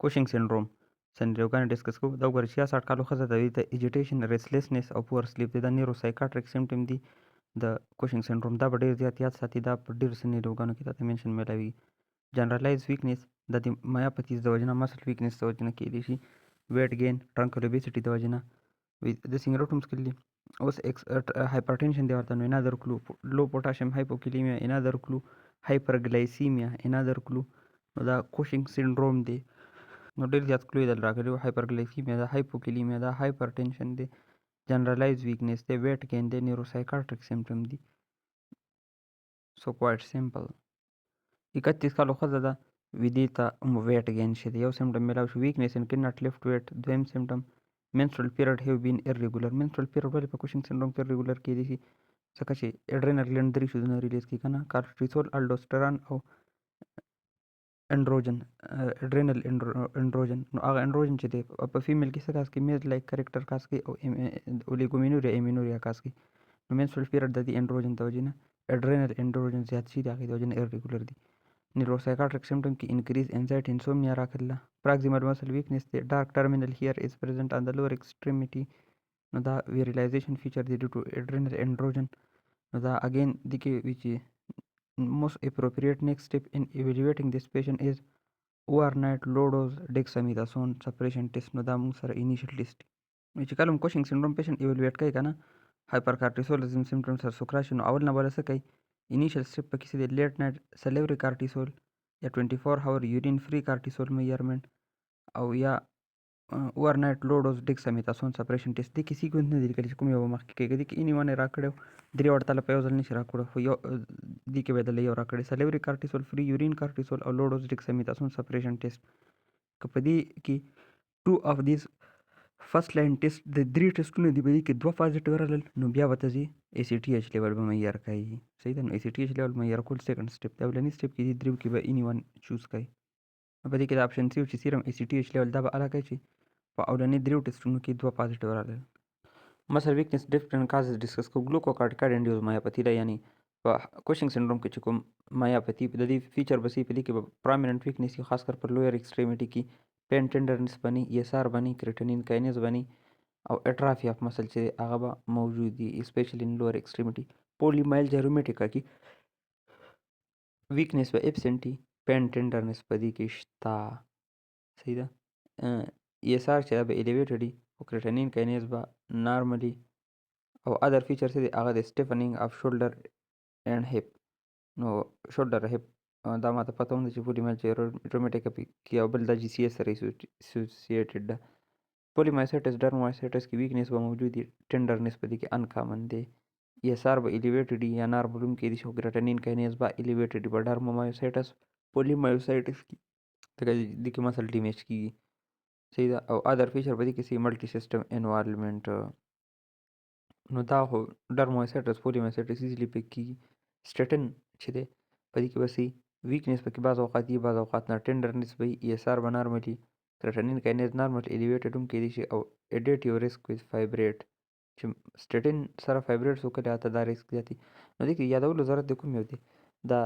کوشنګ سینډروم سندریوګانې ډسکس کوو. دا وګوره چې 66 کالو ښځه د ایجیټیشن، ریسلیسنس او پور سلیپ دی. دا نیوروسایکاټریک سیمټم دی د کوشنګ سینډروم. دا به ډېر زیات یاد ساتي. دا په ډېرو سندریوګانو کې تاته منشن میلاوي. جنرالایز ویکنیس د دې مایاپتیز د وجې نه، مسل ویکنیس د وجې نه کېدای شي، ویټ گین، ټرنکل اوبیسټي د وجې نه د سینګروټومز کلی. اوس هایپرټنشن دی ورته نو اینا درکلو، لو پوټاشیم هایپوکلیمیا اینا درکلو، هایپرګلایسیمیا اینا درکلو. نو دا کوشنګ سینډروم دی. نو ډېر زیات کلو یې دل راغلي وو. هایپرګلایسیمیا ده، هایپوکلیمیا ده، هایپرټنشن دی، جنرالایز ویکنیس دی، ویټ گین دی، نیوروسایکاټریک سیمټم دی. سو کوایټ سیمپل. 31 کالو ښځه ده، ویدې ته ویټ گین شوی دی. یو سیمټم میلاو شو ویکنیس ان کین ناټ لفټ ویټ. دویم سیمټم menstrual period have been irregular. menstrual period ولې په کوشنګ سینډروم کې irregular کېدای شي؟ ځکه چې اډرینل ګلینډ درې شیزونه ریلیز کوي که نه، کارټیسول، الډوستران او انډروجن. اډرینل انډروجن، نو هغه انډروجن چې دی په فیمیل کې څه کاز کوي؟ میز لایک کریکټر کاز کوي او اولیګومینوریا ایمینوریا کاز کوي. نو menstrual period د دې انډروجن د وجې نه اډرینل انډروجن زیات شي، د هغې د وجې نه irregular دي. نیوروسایکاټریک سیمټم کې انکریز انزایټي انسومنیا راکړله. پراکسیمل مسل ویکنیس دی. ډارک ټرمینل هیر از پریزنٹ آن د لوور ایکسټریمیټي. نو دا ویریلایزیشن فیچر دی ډیو ټو اډرینل انډروجن. نو دا اگین دی کې وی چې most appropriate next step in evaluating this patient is overnight low dose dexamethasone suppression test. نو دا موږ سره انیشل ټیسټ چې کله هم کوشنګ سینډروم پیشنټ ایوالویټ کوي که نه، هایپرکارټیسولزم سیمټمز سره څوک راشي، نو اول نه به له څه کوي؟ انیشل سټیپ پکې څه دی؟ لیټ نایټ سلیوري کارټیسول یا 24 هاور یورین فری کارټیسول میجرمنټ او یا اوور نایټ لو ډوز ډیکسامیتاسون سپریشن ټیسټ. دې کې سیکوینس نه دی لیکلی چې کوم یو به مخکې کېږي. دې کې اني ون یې راکړی، درې واړه تله په یو ځل نشي راکړی، خو یو دې کې به یې دله یو راکړی، سلیوري کارټیسول، فری یورین کارټیسول او لو ډوز ډیکسامیتاسون سپریشن ټیسټ. که په دې کې 2 اف دیز فرست لاین ټیسټ د 3 ټیسټونه دي، په دې کې 2 پازیټیو رالل، نو بیا به ته ځي ای سی ټي ایچ لیول به معیار کوي. صحیح ده. نو ای سی ټي ایچ لیول معیار کول سیکنډ سټیپ دی. اولني سټیپ کې دې دریو کې به اني ون چوز کوي. په دې کې د اپشن سی چې سیرم ای سی ټي ایچ لیول دا به اله کوي چې په اولني دریو ټیسټونو کې 2 پازیټیو رالل. مسل ویکنیس ډیفرنٹ کازز ډسکس کوو. ګلوکوکارټیکایډ انډیوز مایاپتي ده، یعنی په کوشنګ سینډروم کې چې کوم مایاپتي د دې فیچر به په دې کې به پرامیننٹ ویکنیس خاص کر پر لویر ایکسټریمیټي کې پین ټینډرنس بني، ESR بني، کریټینین کاینیز بني او اټرافي اف مسل چې هغه به موجود دي اسپیشلی ان لوور ایکسټریمیټي. پولی مایلجیرومیټیکا کې ویکنیس به ابسنټي، پین ټینډرنس په دې کې شته. صحیح ده. ESR چې دا به ایلیویټډ وي او کریټینین کاینیز به نارملی او ادر فیچر څه دی؟ هغه د سټیفنینګ اف شولډر اینډ هپ. نو شولډر هپ دا ماته پته هم ده چې پولیمایلجیرومیټیکا کې یو بل د جي سی ایس سره اسوسییټډ ده. پولیمایسایټس ډرمومایسایټس کې ویکنیس به موجود وي، ټینډرنس په دې کې انکامن دی. ESR به ایلیویټډ وي یا نارمل هم کېدای شي، خو کریټینین کاینیز به ایلیویټډ وي په ډرمومایسایټس پولیمایسایټس کې، ځکه دې کې مسل ډیمیج کېږي. صحیح ده. او ادر فیچر په دې کې سي ملټي سیسټم انوالومنټ. نو دا خو ډرمومایسایټس پولیمایسایټس ایزیلی پک کېږي. سټیټن چې دی په دې کې به سي ویکنیس پکې بعض اوقات وي، بعض اوقات نه، ټینډرنس به وي، ESR به نارملي، کریټینین کاینیز نارمل ایلیویټډ هم کېدای شي، او ایډیټیو ریسک ویز فایبریټ چې سټیټن سره فایبریټ وکړي هلته دا ریسک زیاتي. نو دې کې یادولو ضرورت د کوم یو دی؟ دا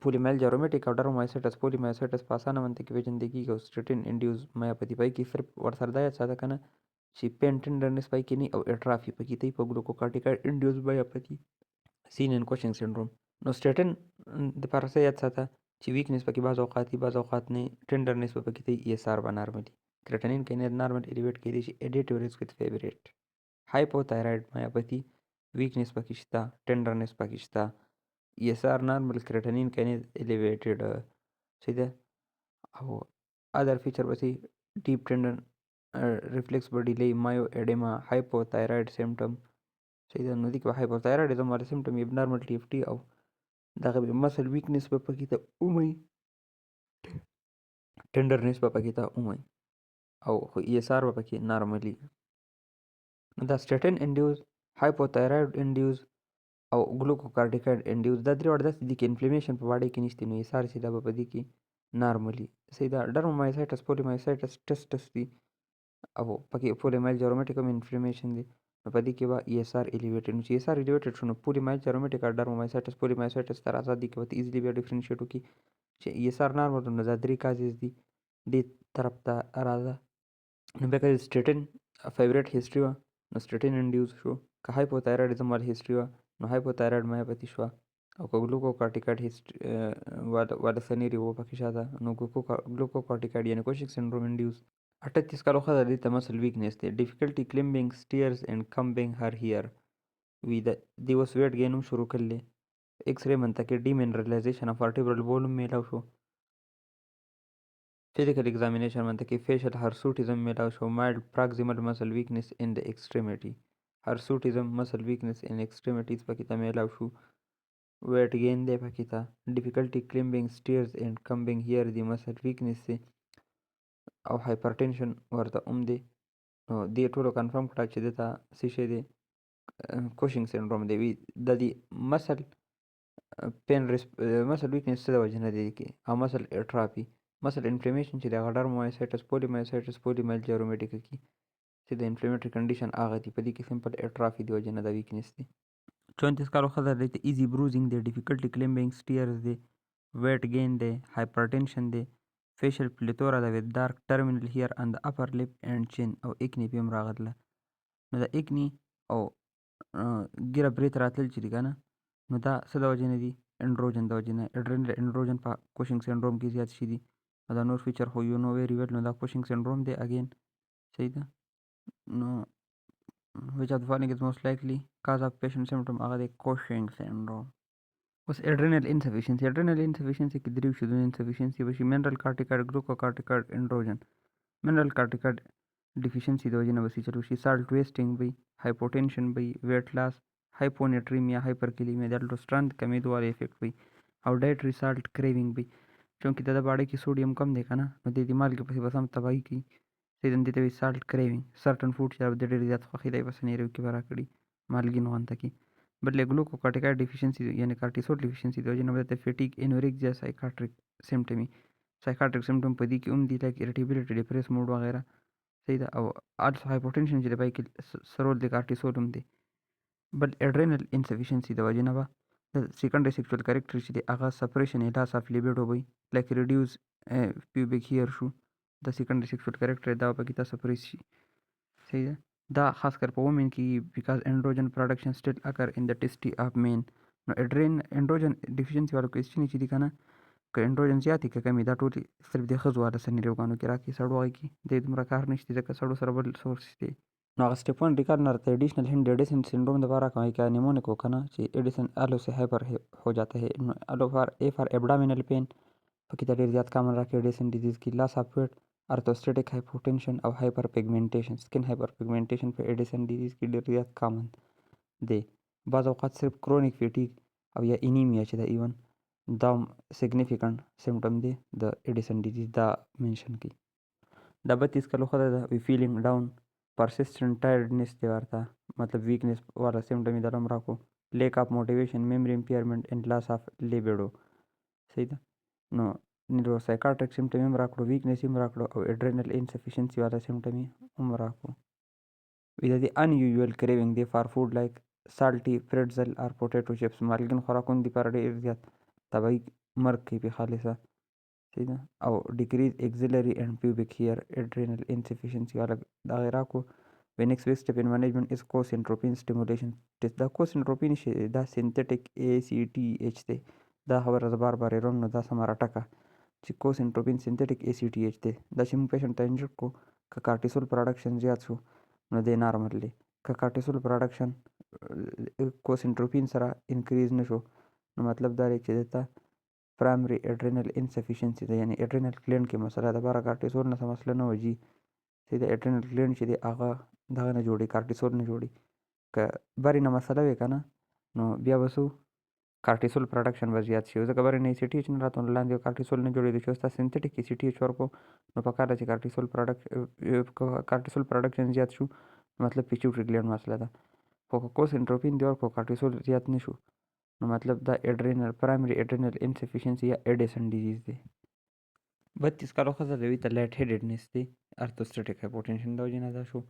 پولیمایلجیرومیټیک او ډرمومایسایټس پولیمایسایټس په اسانه منطق کې پیژندل کېږي، او سټیټن انډیوز مایاپتي پای کې صرف ورسره دا یاد ساته که نه چې پین ټینډرنس پای کې نه او اټرافي پکې تی په ګلوکوکارټیکایډ انډیوز مایاپتي سین ان کوشنګ سینډروم. نو سټیټن دپاره څه یاد ساته چې ویکنیس پکې بعض اوقات وي، بعض اوقات نه، ټینډرنس به پکې تی، ESR به نارملي، کریټینین کاینیز نارمل ایلیویټ کېدای شي، ایډیټیو ریسک وذ فیبریټ. هایپوتایرایډ مایاپتي ویکنیس پکې شته، ټینډرنس پکې شته، ESR نارمل، کریټینین کاینیز ایلیویټډ. صحیح ده. او ادر فیچر به سي ډیپ ټینډن ریفلیکس به ډیلی، مایو ایډیما، هایپوتایرایډ سیمټم. صحیح ده. نو دې کې به هایپوتایرایډزم والا سیمټم یې نارمل ټي اف ټي او دغه به مسل ویکنیس به پکې ته ومومي، ټینډرنس به پکې ته ومومي، او خو ESR به پکې نارملي. نو دا سټیټن انډیوز، هایپوتایرایډ انډیوز او ګلوکوکارټیکایډ انډیوز دا درې واړه داسې دي چې انفلیمیشن په باډي کې نشته، نو ESR چې دا به په دې کې نارملي. صحیح ده. ډرمومایسایټس پولیمایسایټس ټیسټس دي او پکې پولیمایلجیرومیټیک هم انفلیمیشن دی، نو په دې کې به ESR ایلیویټډ. نو چې ESR ایلیویټډ شو نو پولیمایلجیرومیټیک او ډرمومایسایټس پولیمایسایټس تر ازاد دي کې به ایزیلی بیا ډیفرنشیټ وکړي چې ESR نارمل نو دا درې کازز دي، دې طرف ته راځه. نو بیا که د سټیټن فیورټ هسټري وه نو سټیټن انډیوز شو. که هایپوتایرایډزم والا هسټري وه نو هایپوتایرایډ مایوپتي شوه. او که ګلوکوکارټیکایډ والا سنیری وه پکې شاته نو ګلوکوکارټیکایډ یعنې کوشک سنډروم انډیوز. 38 کالو ښځه دې ته مسل ویکنیس دی. ډیفیکلټي کلمبینګ سټیرز اینډ کمبینګ هر هیر وي دې اوس ویټ ګین هم شروع کړلی. ایکس رے منطقې ډیمنرلایزیشن اف ورټیبرل بول هم میلاو شو. فزیکل ایگزامینیشن منطقې فیشل هرسوټیزم میلاو شو. مایلډ پراکزیمل مسل ویکنیس ان د ایکسټریمیټي هرسوټیزم مسل ویکنیس ان ایکسټریمیټیز پکې ته میلاو شو. ویټ گین دی پکې ته. ډیفیکلټي کلمبینګ سټیرز اینډ کمبینګ هیر دی مسل ویکنیس دی او هایپرټینشن ورته هم دی. نو دې ټولو کنفرم کړه چې دته څه شی دی کوشنګ سنډروم دی. د دې مسل مسل ویکنیس څه د وجې نه دی کې او مسل اټرافي مسل انفلیمیشن چې د هغه ډرمومایسایټس پولیمایسایټس پولیمایلجیرومیټیکا کې چې د انفلیمیټري کنډیشن هغه دی. په دې کې سمپل اټرافي د وجې نه د ویکنیس دی. 34 کالو ښځه دی ته ایزي بروزینګ دی. ډیفیکلټي کلمبینګ سټیرز دی. ویټ گین دی. هایپرټینشن دی. فیشل پلیتورا ده وذ ډارک ټرمینل هیر ان د اپر لپ اینډ چین او اکنی پې هم راغله. نو د اکنی او ګیره برېت راتلل چې دي که نه نو دا څه د وجې نه دي انډروجن د وجې نه. اډرینل انډروجن په کوشنګ سنډروم کې زیات شي دي او دا نور فیچر خو یو نو ویری ویل. نو دا کوشنګ سنډروم دی اگین صحیح ده. نو which of the following is most likely cause of patient symptom هغه دی کوشنګ سنډروم. اوس اډرینل انسفیشنسي کې دریو شیدونو انسفیشنسي به شي. منرل کارټیکایډ ګلوکوکارټیکایډ انډروجن. منرل کارټیکایډ ډیفیشنسي د وجې نه به چلو شي. سالټ ویسټینګ به وي. هایپوټینشن به وي. ویټ لاس هایپونیټریمیا هایپرکلیمیا د الډوستران د کمیدو والا افیکټ وي. او ډایټري سالټ کریوینګ وي چونکې د باډۍ کې سوډیم کم دی که نه نو د دې مالګې پسې به سم تباهي کوي. دې ته وایي سالټ کریوینګ. سرټن فوډ چې د ډېر زیات خوښي دی په سنیریو کې به راکړي مالګین غونته کې. بل ګلوکوکارټیکایډ ډیفیشنسي یعنې کارټیسول ډیفیشنسي د وجې نه به د فیټیګ انورکزیا سایکاټریک سمټمي سایکاټریک سمټم په دې کې هم دي لایک اریټیبیلیټي ډیپریس موډ وغیره صحیح ده. او السو هایپوټینشن چې د پای کې سرول د کارټیسول هم دی. بل اډرینل انسفیشنسي د وجې نه به د سیکنډري سیکچوال کریکټر چې دی هغه سپریشن لاس اف لیبیډو وي لایک ریډیوس پیوبیک هیر شو. د سیکنډري سیکچوال کریکټر دا پکې ته سپریس شي صحیح ده. دا خاص کر په وومن کې بیکاز انډروجن پروډکشن سټیل اکر ان د ټیسټي اف مین. نو انډروجن ډیفیشنسي والو کوېسچن چې دي که نه که انډروجن زیاتې که کمې دا ټولې صرف د ښځو والا سنیریوګانو کې راکړي. سړو هغې کې د دومره کار نشته ځکه سړو سره بل سورس دی. نو هغه سټیفن ریکارنر ته ایډیشنل هند ایډیسن سنډروم دپاره کوي که نیمونیک کو که نه چې ایډیسن الو سے هایپر हो जाता है. نو الو فار ابډامینل پین پکې ته ډېر زیات کامن راکړي ایډیسن ډیزیز کې. لاس اف ویټ ارتوسټیټک هایپوټینشن او هایپر پیګمنټیشن سکن هایپر پیګمنټیشن په ایډیسن ډیزیز کې ډېر زیات کامن دی. بعض اوقات صرف کرونیک فیټیګ او یا انیمیا چې د ایون دا سیګنیفیکنټ سمټم دی د ایډیسن ډیزیز دا منشن کوي. دا 32 کالو ښځه ده وی فیلینګ ډاون پرسسټنټ ټایرډنس دی ورته مطلب ویکنیس والا سمټم یې دلته هم راکړو. لیک اف موټیویشن میموري امپیرمنټ اینډ لاس اف لیبیډو صحیح ده. نو نیوروسایکاټریک سمټم هم راکړو ویکنیس هم راکړو او اډرینل انسفیشنسي والا سمټم هم راکړو. وی د دې ان یوزول کریوینګ دی فار فوډ لایک سالټي پریټزل اور پوټیټو چپس مالګین خوراکونه دي پر ډېر زیات طبیعي مرګ کوي پې خالصه صحیح ده. او ډیکریز ایکزیلري اینډ پیوبیک هیر اډرینل انسفیشنسي والا دا غیر راکړو. The next big step in management is cosyntropin stimulation test. دا cosyntropin دا synthetic ACTH دی. دا خبره زه بار بار یې نو دا سمه راټکه چې کوسنټروپین سنتھیټک ACTH دی. دا چې موږ پیشنټ ته انجکټ کړو که کارټیسول پروډکشن زیات شو نو دی نارمل دی. که کارټیسول پروډکشن کوسنټروپین سره انکریز نه شو نو مطلب دا دی چې دته پرایمري اډرینل انسفیشنسي ده یعنې اډرینل گلینډ کې مسله ده. باره کارټیسول نه څه مسله نه وجي چې د اډرینل گلینډ چې دی هغه دغه نه جوړي کارټیسول نه جوړي. که برې نه مسله وي که نه نو بیا به څه کارټیسول پروډکشن به زیات شي. ځکه برې نه ACTH نه راته نو لاندې کارټیسول نه جوړېږي. چې اوس تا سنتھیټک ACTH ورکړو نو پکار ده چې کارټیسول پروډکشن زیات شو مطلب پیچوټري گلینډ مسله ده. خو که کوسنټروپین دی ورکړو کارټیسول زیات نه شو نو مطلب دا اډرینل پرایمري اډرینل انسفیشنسي یا ایډیسن ډیزیز دی. 32 کالو ښځه د وي ته لایټ هیډډنس دی ارتوسټیټک هایپوټینشن د وجې نه دا شو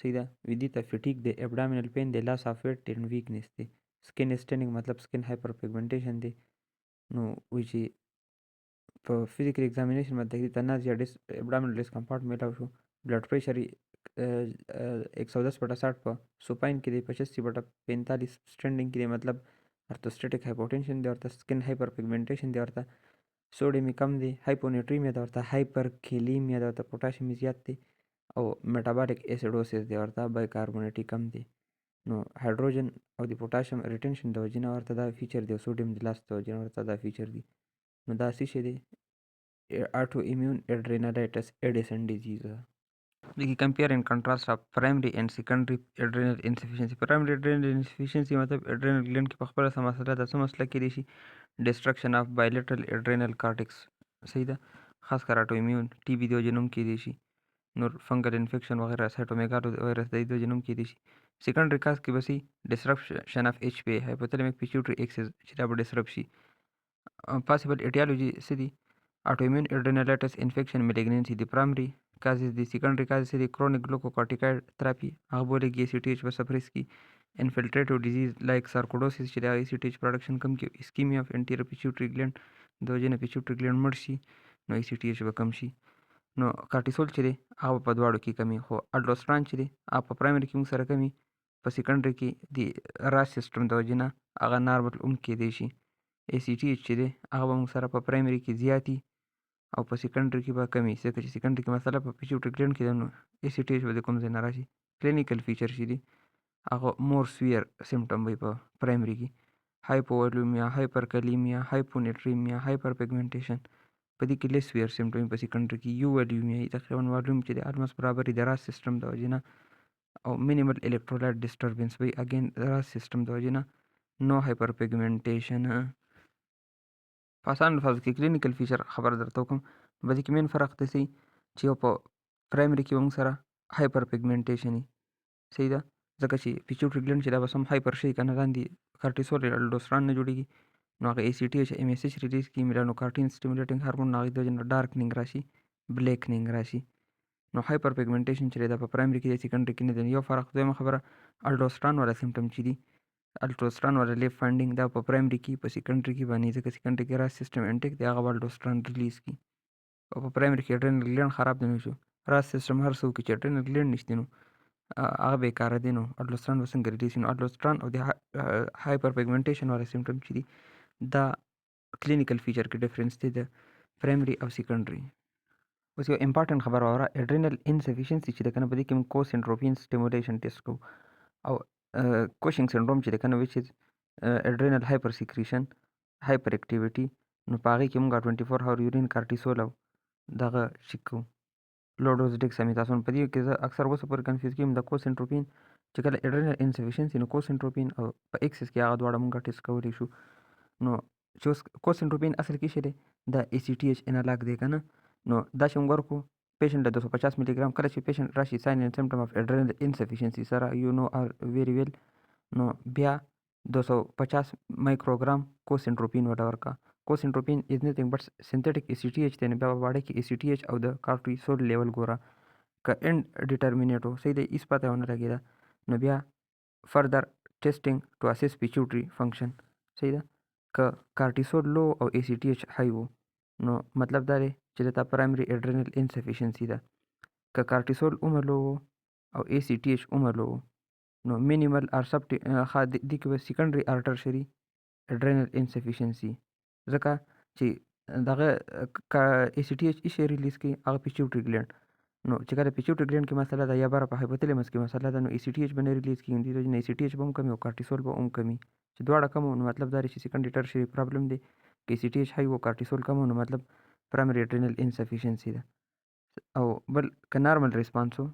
صحیح ده. وي دې ته فټیګ دی ابډامینل پین دی لاس اف ویټ اینډ ویکنیس دی. سکن اسټینګ مطلب سکن هایپر پیګمنټیشن دی. نو وی چې په فزیکل ایگزامینیشن باندې تکلیف تناس یا ابډامینل ډسکمفورټ میلاو شو. بلډ پریشر 110/60 په سوپاین کې دی، 85/45 سټینډینګ کې دی، مطلب ارتوسټیټیک هایپوټنشن دی ورته، سکن هایپر پیګمنټیشن دی ورته، سوډیم کم دی، هایپونیټریمیا دی ورته، هایپرکیلیمیا دی ورته، پوټاشیم زیات دی، او میټابولیک اسیډوسیس دی ورته، بایکاربونیټي کم دی. نو هایدروجن او د پوټاشیم ریټنشن د وجې نه ورته دا فیچر دی، او سوډیم د لاس د وجې نه ورته دا فیچر دی. نو دا څه شی دی؟ آټو ایمیون اډرینالایټس ایډیسن ډیزیز. We can compare and contrast of primary and secondary adrenal insufficiency. Primary adrenal insufficiency مطلب adrenal gland کې په خپله څه مسله ده، څه مسله کېدای شي destruction of bilateral adrenal cortex. صحیح ده، خاص کر آټو ایمیون ټي بي د وجې نه هم کېدای شي، نور فنګل انفیکشن وغیرہ سایټومیګالو وایرس د دې د وجې نه هم کېدای شي. سیکنډري کاز کې به سي ډسرپشن اف ایچ پی هایپوتلمیک پیچوټري ایکسس چې دا به ډسرپ شي. Possible etiology څه دي؟ autoimmune adrenalitis infection malignancy. The primary causes the secondary causes the chronic glucocorticoid therapy هغه ACTH په سپریس کی. infiltrative disease like sarcoidosis چې د ACTH production کم کی. ischemia of anterior pituitary gland د وجې نه pituitary gland مړ شي نو ACTH به کم شي. نو کارټیسول چې دی هغه په دواړو کې کمی، خو الډوستران چې دی هغه په پرایمري کې موږ سره کمی، په سیکنډري کې د راس سیسټم د وجې نه هغه نارمل هم کېدی شي. ACTH چې دی هغه به موږ سره په پرایمري کې زیاتي او په سیکنډري کې به کمی، ځکه چې سیکنډري کې مسله په پیچوټري ګلینډ کې ده، نو ACTH به د کوم ځای نه راشي. کلینیکل فیچر چې دی هغه مور سویر سیمټم وي په پرایمري کې، هایپوولیمیا، هایپرکلیمیا، هایپونیټریمیا، هایپر پیګمنټیشن. په دې کې لیس سویر سیمټم په سیکنډري کې. یوولیمیا تقریبا والوم چې د المس برابر د راس سیستم د وجې نه، او مینیمل الکترولایټ ډسټربنس وي اگین د راس سیستم د وجې نه، نو هایپر پیګمنټیشن. په اسان الفاظو کې کلینیکل فیچر خبر درته وکم، په دې کې مین فرق د سي چې یو په پرایمري کې موږ سره هایپر پیګمنټیشن وي. صحیح ده، ځکه چې پیچوټري ګلینډ چې دا بس هم هایپر شي کنه، لاندې کارټیسول الډوستران نه جوړیږي، نو هغه ACTH MSH ریلیز کی، میلانوکارټین سټیمولیټینګ هارمون هغه د وجې نه ډارکنینګ راشي، بلیکنینګ راشي. نو هایپر پیګمنټیشن چې دا په پرایمري کې د سیکنډري کې نه دی. یو فرق دویمه خبره، الډوستران والا سیمټم چې دي، الډوستران والا لیف فایندینګ دا په پرایمري کې، په سیکنډري کې باندې، ځکه سیکنډري کې راس سیستم انټیک دی هغه الډوستران ریلیز کی، او په پرایمري کې اډرینل ګلینډ خراب دی نو شو، راس سیستم هر څه وکړي چې اډرینل ګلینډ نشته نو هغه بیکاره دی، نو الډوستران به څنګه ریلیز شي؟ نو الډوستران او د هایپر پیګمنټیشن والا سیمټم چې دي دا کلینیکل فیچر کې ډیفرنس دی د پرایمري او سیکنډري. اوس یو امپارټنت خبره وره، اډرینل انسفیشنسي چې د کنه په دې کې موږ کوسنټروپین سټیمولیشن ټیسټ کوو، او کوشنګ سنډروم چې د کنه وچ از اډرینل هایپر سیکریشن هایپر اکټیویټي، نو په هغې کې موږ 24 هاور یورین کارټیسول او دغه چیک کوو، لو ډوز ډیکسامیتاسون. په دې کې زه اکثر اوسه پورې کنفیوز کېږم د کوسنټروپین چې کله اډرینل انسفیشنسي، نو کوسنټروپین او په ایکسس کې هغه دواړه موږ ټیسټ کولی شو. نو چې اوس کوسنټروپین اصل کې څه دی؟ دا ACTH انالاګ دی که نه، نو دا چې موږ ورکړو پیشنټ له 250 ملي ګرام، کله چې پیشنټ راشي ساین اینډ سمټم اف اډرینل انسفیشنسي سره یو نو آر ویری ویل، نو بیا 250 مایکروګرام کوسنټروپین ورته ورکړه. کوسنټروپین از نثینګ بټ سنتھیټک ACTH دی، نو بیا په باډي کې ACTH او د کارټیسول لیول ګوره، که اینډ ډیټرمینیټ و صحیح دی، هېڅ پته ونه لګېده، نو بیا فردر ټیسټینګ ټو اسیس پیچوټري فنکشن. صحیح ده، که کارټیسول لو او ACTH های و نو مطلب دا دی چې دته پرایمري اډرینل انسفیشنسي ده. که کارټیسول عمر لو او ACTH عمر لو نو مینیمل ار سب دې کې به سیکنډري ار ټرشري اډرینل انسفیشنسي، ځکه چې دغه ACTH ایشي ریلیز کی هغه پیچوټري ګلینډ، نو چې کله پیچوټري ګلینډ کې مسله ده یا بره په هایپوتلمس کې مسله ده، نو ACTH به نه ریلیز کېږي، دې وجې نه ACTH به هم کمي او کارټیسول به هم کمي. چې دواړه کم نو مطلب دا دی چې سیکنډري ټرشري پرابلم دی، که ACTH های او کارټیسول کم نو مطلب پرایمري اډرینل انسفیشنسي ده. او بل که نارمل ریسپانس و،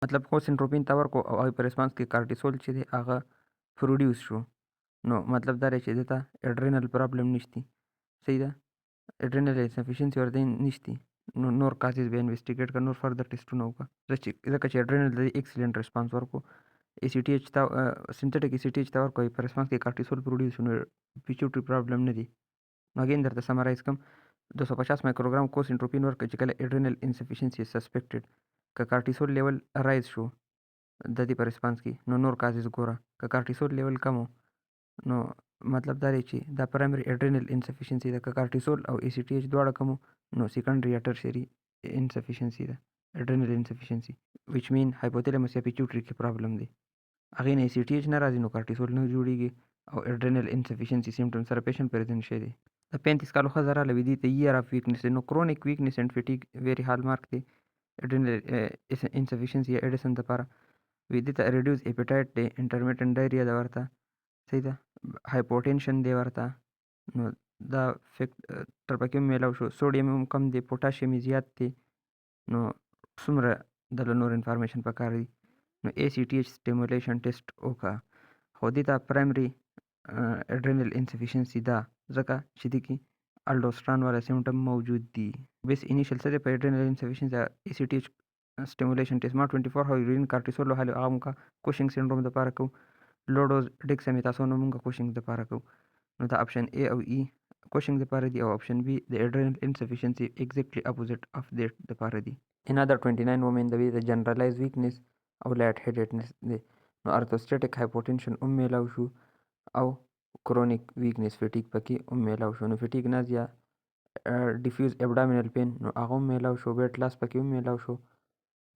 مطلب کوسنټروپین ته ورکو او په ریسپانس کې کارټیسول چې دی هغه پروډیوس شو، نو مطلب دا دی چې دته اډرینل پرابلم نشتی. صحیح ده، اډرینل انسفیشنسي ورته نشتی، نو نور کازز به انویسټیګیټ کړه، نور فردر ټیسټونه وکړه، ځکه چې اډرینل د ایکسلنٹ ریسپانس ورکو. ACTH ته سنتھیټک ACTH ته ورکو په ریسپانس کې کارټیسول پروډیوس شو، نو پیچوټري پرابلم نه دی. نو اگین درته سمرایز کوم، 250 مایکروګرام کوسنټروپین ورکړه چې کله اډرینل انسفیشنسي سسپیکټډ، که کارټیسول لیول رایز شو د دې په ریسپانس کې، نو نور کازز ګوره، که کارټیسول لیول کم نو مطلب دا دی چې دا پرایمري اډرینل انسفیشنسي ده. که کارټیسول او ای سی ټي ایچ دواړه کم نو سیکنډري یا ټرشري انسفیشنسي ده، اډرینل انسفیشنسي ویچ مین هایپوتلمس یا پیچوټري کې پرابلم دی. هغې نه ای سی ټي ایچ نه راځي نو کارټیسول نه جوړېږي او اډرینل انسفیشنسي سیمټم سره پیشنټ پرزنټ شوی دی. د 35 کالو ښځه راغله وي، دې ته ییر اف ویکنس دی. نو کرونیک ویکنس اینډ فیټیګ ویری هال مارک دی اډرینل انسفیشنسي یا ایډیسن دپاره. وي دې ته ریډیوس اپیټایټ دی، انټرمیټنټ ډایریا ده ورته، صحیح ده، هایپوټینشن دی ورته. نو دا فیکټر پکې هم میلاو شو. سوډیم هم کم دی، پوټاشیم یې زیات دی. نو څومره دله نور انفارمیشن پکار دی. نو ای سی ټي ایچ سټیمولیشن ټیسټ وکړه. خو دې ته پرایمري اډرینل انسفیشنسي ده ځکه چې دې کې الډوستران والا سیمټم موجود دي. بیس انیشل څه دی په اډرینل انسفیشنسي ای سی ټي ایچ سټیمولیشن ټیسټ ما 24 هاور یورین کارټیسول وهلی هغه موږ کوشنګ سینډروم دپاره کوو. لو ډوز ډیکسامیتاسون موږ کوشنګ دپاره کوو. نو دا اپشن ای او ای کوشنګ دپاره دي او اپشن بی د اډرینل انسفیشنسي ایگزیکټلی اپوزیټ اف دیټ دپاره دي. ان ادر 29 وومن د وی د جنرالایز ویکنس او لایټ هیډډنس دی. نو ارتوسټیټیک هایپوټینشن هم میلاو شو او کرونیک ویکنس فیټیګ پکې هم میلاو شو. نو فیټیګ نازیا ډیفیوز ابډامینل پین نو هغه هم میلاو شو. ویټ لاس پکې هم میلاو شو.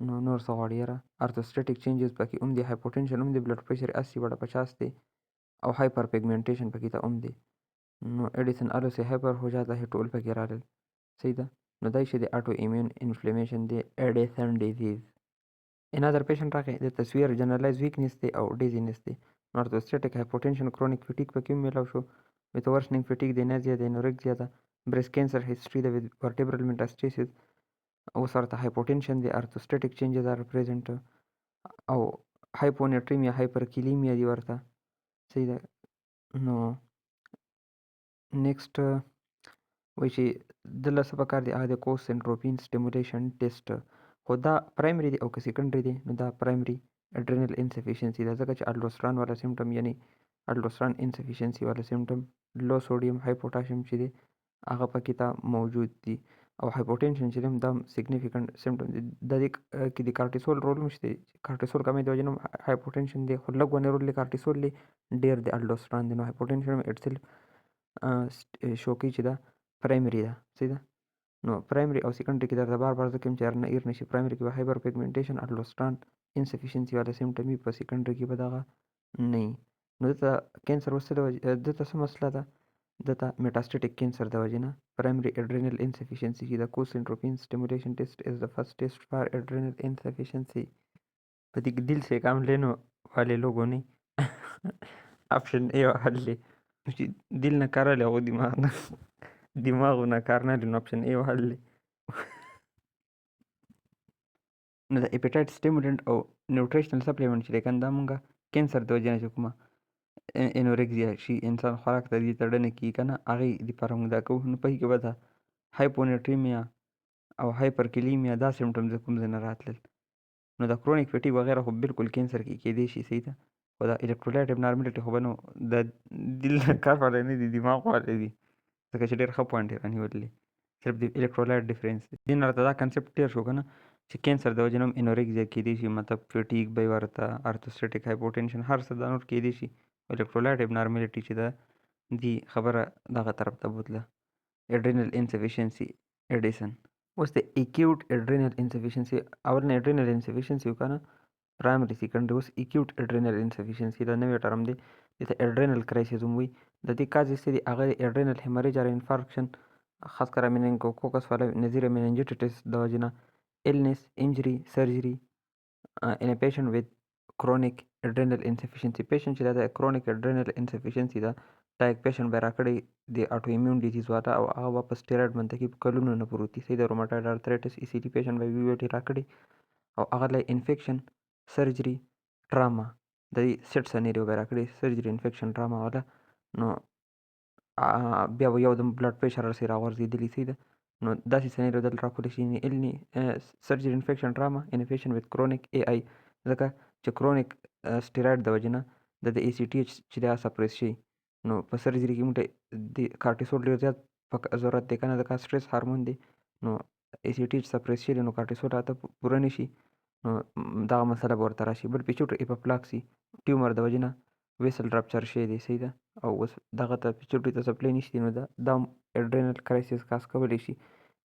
نو نور څه غواړي یاره. ارتوسټیټیک چینجز پکې هم دی، هایپوټینشن هم دی، بلډ پریشر 80/50 دی او هایپر پیګمنټیشن پکې ته هم دی. نو ایډیسن الوسي هایپر هو جاتا هی ټول پکې رالل، صحیح ده. نو دا چې د اټو ایمیون انفلیمیشن دی ایډیسن ډیزیز. ان ادر پیشنټ راغی د تصویر جنرالایز ویکنس دی او ډیزینس دی. نو ارتوسټیټیک هایپوټینشن کرونیک فیټیګ پکې هم میلاو شو. ویت ورسنینګ فیټیګ دی، نازیا دی، انورکسیا ده، بریسټ کینسر هیسټري ده وذ ورټیبرل میټاسټاسیس. اوس ورته هایپوټینشن دی، ارتوسټیټیک چینجز آر پریزنټ او هایپونیټریمیا هایپرکیلیمیا دی ورته، صحیح ده. نو نیکسټ وایي چې دله څه پکار دی هغه د کوس سنټروپین سټیمولیشن ټیسټ. خو دا پرایمري دی او که سیکنډري دی نو دا پرایمري اډرینل انسفیشنسي ده ځکه چې الډوستران والا سیمټم یعنی الډوستران انسفیشنسي والا سیمټم لو سوډیم های پوټاشیم چې دی هغه پکې ته موجود دي او هایپوټینشن چې دی دا سیګنیفیکنټ سیمټم دی. د دې کې د کارټیسول رول هم شته. کارټیسول کمې د وجې نه هایپوټینشن دی، خو لږ ونې رول دی کارټیسول دی، ډېر د الډوستران دی. نو هایپوټینشن اټسلف شو کوي چې دا پرایمري ده، صحیح ده. نو پرایمري او سیکنډري کې درته بار بار ځکه چې هیر نشي. پرایمري کې به هایپر پیګمنټیشن الډوستران انسفیشنسي والا سیمټم وي، په سیکنډري کې به دغه نه وي. نو دلته کینسر وسته دلته څه مسله ده، دلته میټاسټیټیک کینسر د وجې نه پرایمري اډرینل انسفیشنسي کې د کوسنټروپین سټیمولیشن ټیسټ از د فرست ټیسٹ فار اډرینل انسفیشنسي. په دې کې دل سے کام لینے والے لوگوں نے آپشن اے حل لے چې دل نه کار لې او دماغ نه کار نه لې نو آپشن اے حل لې. نو د اپیټایټ سټیمولنټ او نیوټریشنل سپلیمنټ چې دی کنه دا مونږه کینسر د وجې نه چې کومه انورکزیا شي انسان خوراک ته دې تړنه کي کنه هغې دپاره مونږ دا کوو. نو په کې به دا هایپونیټریمیا او هایپرکلیمیا دا سیمټمز کوم ځای نه راتلل. نو د کرونیک فیټیګ وغیره خو بالکل کینسر کې کېدی شي، صحیح ده. خو د الکترولایټ ابنارملټي خو به نو د دل نه کار والی نه دي، دماغ والی دي ځکه چې ډېر ښه پوینټ یې رانیولي، صرف د الکترولایټ ډفرینس دی. دې نه راته دا کنسپټ تېر شو که نه چې کینسر د وجې نه هم انورکزیا کېدی شي، مطلب فیټیګ به یې ورته ارتوسټیټیک هایپوټینشن هر څه دا نور کېدی شي. الکترولایټ ابنارملټي چې ده دي خبره دغه طرف ته بوتله اډرینل انسفیشنسي ایډیسن. اوس د ایکیوټ اډرینل انسفیشنسي اول نه اډرینل انسفیشنسي وکنه پرایمري سیکنډري، اوس ایکیوټ اډرینل انسفیشنسي دا نوی ټرم دی. دې ته اډرینل کرایسس هم وایي. د دې کازز څه دي هغه د اډرینل هیمریج اور انفارکشن خاص کر منینګوکوکس والا نظیر مننجیټس د وجې نه illness, injury, surgery in a patient with chronic adrenal insufficiency. patient چې دا د chronic adrenal insufficiency ده دا یک پیشنټ به راکړی د اټو ایمیون ډیزیز والا او هغه به په سټیراید منطقي په کلونو نه پروت دي، صحیح د روماټایډ ارترایټس ای سی ټي پیشنټ به ویوټي راکړي او هغه له انفیکشن سرجري ټراما د دې سیټ سنیریو به راکړي سرجري انفیکشن ټراما والا. نو بیا به یو دم بلډ پریشر ورسې راغورځېدلی، صحیح ده. نو داسې سنیریو دلته راکولی شي سرجري انفیکشن ټراما ان پیشنټ وذ کرونیک ای آی ځکه چې کرونیک سټیراید د وجې نه د ای سی ټي ایچ چې دا سپریس شي. نو په سرجري کې موږ د کارټیسول ډېر زیات ضرورت دی کنه ځکه سټریس هارمون دی. نو ای سی ټي ایچ سپریس شي نو کارټیسول راته پوره نه شي نو دغه مسله به ورته راشي. بل پیچوټ ایپوپلاکسي ټیومر د وجې نه ویسل رپچر شوی دی، صحیح ده. او اوس دغه ته پیچوټي ته سپلی نشتی نو دا هم اډرینل کرایسس کاز کولی شي.